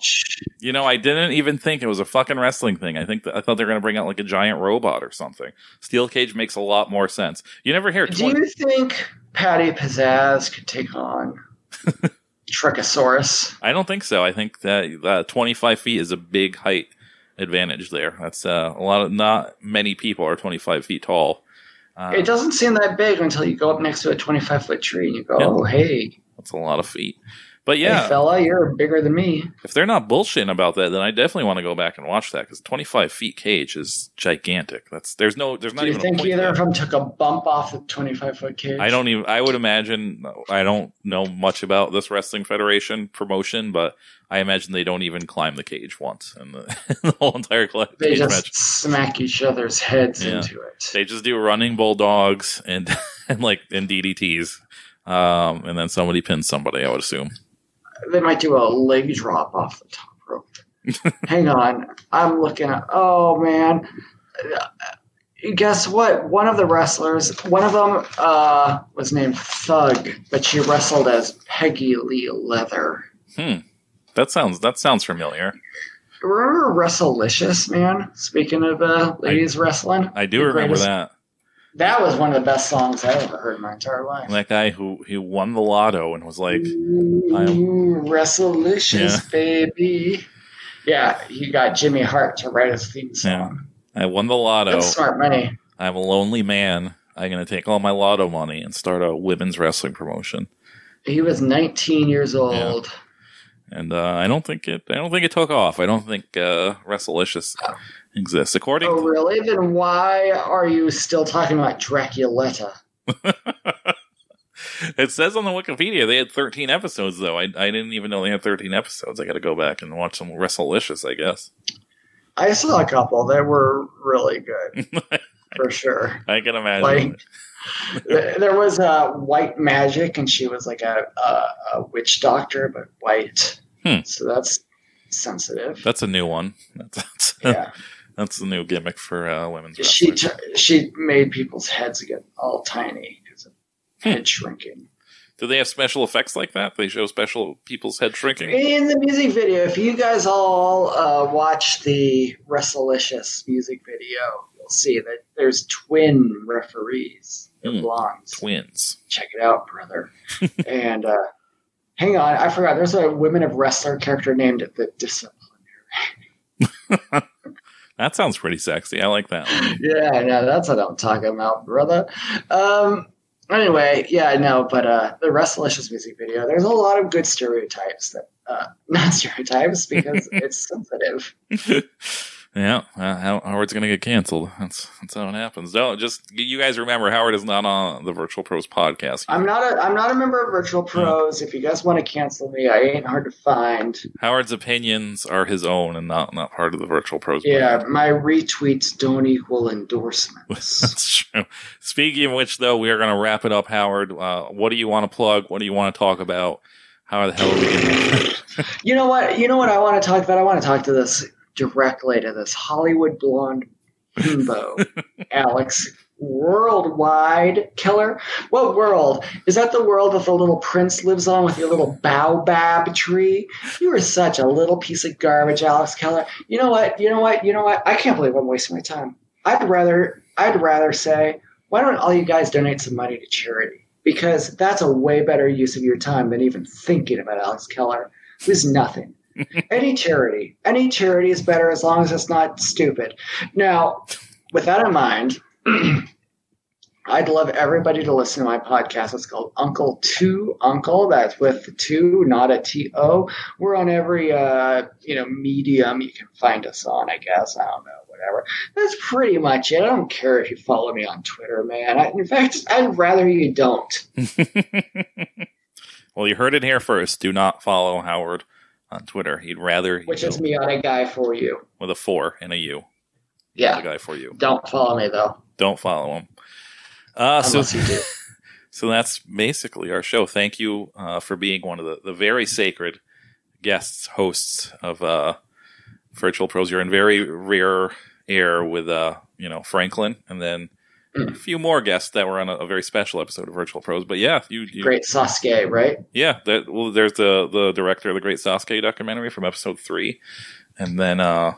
I didn't even think it was a fucking wrestling thing. I thought they were going to bring out like a giant robot or something. Steel cage makes a lot more sense. You never hear... Do you think Patty Pizzazz could take on... Truckosaurus? I don't think so. I think that 25 feet is a big height advantage there. That's not many people are 25 feet tall. It doesn't seem that big until you go up next to a 25-foot tree and you go, oh, hey. That's a lot of feet. But yeah. Hey, fella, you're bigger than me. If they're not bullshitting about that, then I definitely want to go back and watch that, because 25 feet cage is gigantic. There's not even a point. Do you think either of them took a bump off the 25-foot cage? I would imagine, I don't know much about this Wrestling Federation promotion, but I imagine they don't even climb the cage once in the whole entire cage match. They just smack each other's heads into it. They just do running bulldogs and DDTs. And then somebody pins somebody, I would assume. They might do a leg drop off the top rope. Hang on. I'm looking at... Oh, man. Guess what? One of the wrestlers... One of them was named Thug, but she wrestled as Peggy Lee Leather. That sounds familiar. Remember Wrestlelicious, man? Speaking of ladies wrestling? I do remember that. That was one of the best songs I ever heard in my entire life. That guy who won the lotto and was like, Wrestlelicious, baby. Yeah, he got Jimmy Hart to write his theme song. Yeah. I won the lotto. That's smart money. I'm a lonely man. I'm going to take all my lotto money and start a women's wrestling promotion. He was 19 years old. Yeah. And I don't think it took off. I don't think Wrestlelicious exists. According Oh, to... really? Then why are you still talking about Draculetta? It says on the Wikipedia they had 13 episodes, though. I didn't even know they had 13 episodes. I got to go back and watch some WrestleLicious, I guess. I saw a couple that were really good, for sure. I can imagine. There was White Magic, and she was like a witch doctor, but white. So that's sensitive. That's a new one. Yeah. That's the new gimmick for women's wrestling. She made people's heads get all tiny because of head shrinking. Do they have special effects like that? They show special people's head shrinking? In the music video, if you guys all watch the WrestleLicious music video, you'll see that there's twin referees. They're blondes. Twins. Check it out, brother. And hang on, I forgot. There's a Women of Wrestler character named the Disciplinary. That sounds pretty sexy. I like that one. Yeah, no, that's what I'm talking about, brother. Anyway, yeah, no, but the WrestleLicious music video, there's a lot of good stereotypes that, not stereotypes because it's sensitive. Yeah, Howard's gonna get canceled. That's how it happens. Don't just you guys remember Howard is not on the Vrtl Pros podcast. I'm not a member of Vrtl Pros. If you guys want to cancel me, I ain't hard to find. Howard's opinions are his own and not part of the Vrtl Pros. Yeah, my retweets don't equal endorsements. That's true. Speaking of which, though, we are going to wrap it up, Howard. What do you want to plug? What do you want to talk about? How the hell are we going to... You know what I want to talk about? I want to talk to this directly to this Hollywood blonde himbo, Alex, worldwide killer. What world? Is that the world that the little prince lives on with your little baobab tree? You are such a little piece of garbage, Alex Keller. You know what? I can't believe I'm wasting my time. I'd rather say, why don't all you guys donate some money to charity? Because that's a way better use of your time than even thinking about Alex Keller, who's nothing. Any charity is better as long as it's not stupid. Now, with that in mind, I'd love everybody to listen to my podcast. It's called Uncle to Uncle. That's with the two, not a T-O. We're on every medium you can find us on, I guess. I don't know, whatever. That's pretty much it. I don't care if you follow me on Twitter, man. In fact, I'd rather you don't. Well, you heard it here first. Do not follow Howard on Twitter. He'd rather... Which is me on a guy for you. With a 4 and a U. Yeah. A guy for you. Don't follow me, though. Don't follow him. Unless you do. So that's basically our show. Thank you for being one of the very sacred guests, hosts of Vrtl Pros. You're in very rare air with Franklin, and then a few more guests that were on a very special episode of Vrtl Pros. But yeah, you Great Sasuke, right? Yeah, there's the director of the Great Sasuke documentary from episode 3, and then I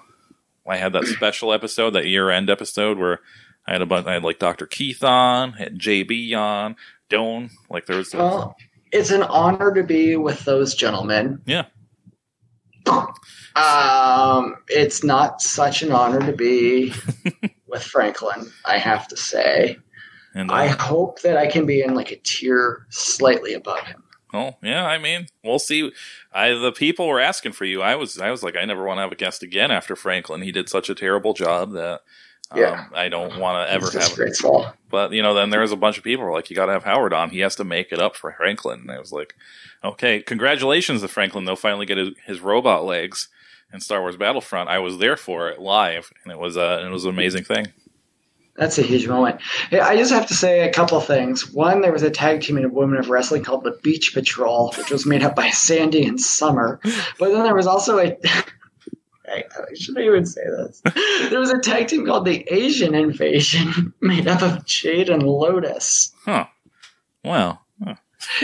had that special episode, that year-end episode where I had like Dr. Keith on, had JB on, Doan, like there was. Well, it's an honor to be with those gentlemen. Yeah. It's not such an honor to be with Franklin, I have to say. And I hope that I can be in like a tier slightly above him. Oh, yeah, I mean, we'll see. The people were asking for you. I was like, I never want to have a guest again after Franklin. He did such a terrible job that I don't want to ever have it. But, then there was a bunch of people who were like, you got to have Howard on. He has to make it up for Franklin. And I was like, okay, congratulations to Franklin. They'll finally get his robot legs in Star Wars Battlefront. I was there for it live, and it was an amazing thing. That's a huge moment. Hey, I just have to say a couple of things. One, there was a tag team in Women of Wrestling called the Beach Patrol, which was made up by Sandy and Summer. But then there was also I shouldn't even say this. There was a tag team called the Asian Invasion, made up of Jade and Lotus. Huh. Wow. Huh.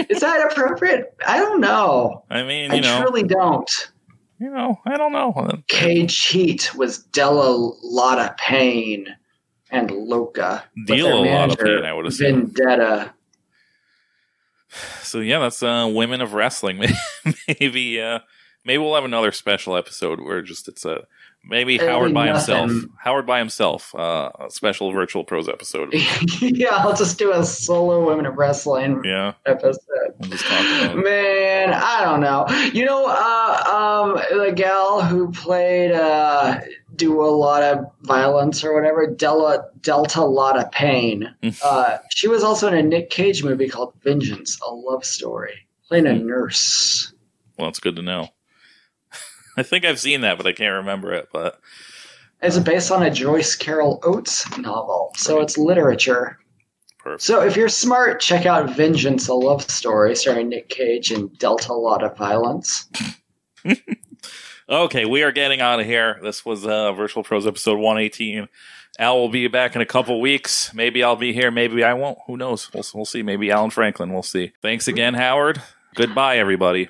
Is that appropriate? I don't know. I mean, I truly don't. I don't know. Cage Heat was Della Lotta Payne and Loca. Deal a lot of pain, I would assume. Vendetta. So yeah, that's Women of Wrestling. Maybe we'll have another special episode where it's maybe Howard by himself. Howard by himself. A special Vrtl Pros episode. Yeah, I'll just do a solo Women of Wrestling episode. We'll just talk about it. Man, I don't know. The gal who played do a lot of violence or whatever. Dealt a lot of pain. She was also in a Nick Cage movie called Vengeance, a love story, playing a nurse. Well, it's good to know. I think I've seen that, but I can't remember it. But it's based on a Joyce Carol Oates novel, so it's literature. Perfect. So if you're smart, check out Vengeance, a love story, starring Nick Cage and dealt a lot of violence. Okay, we are getting out of here. This was Virtual Pros episode 118. Al will be back in a couple weeks. Maybe I'll be here. Maybe I won't. Who knows? We'll see. Maybe Alan Franklin. We'll see. Thanks again, Howard. Goodbye, everybody.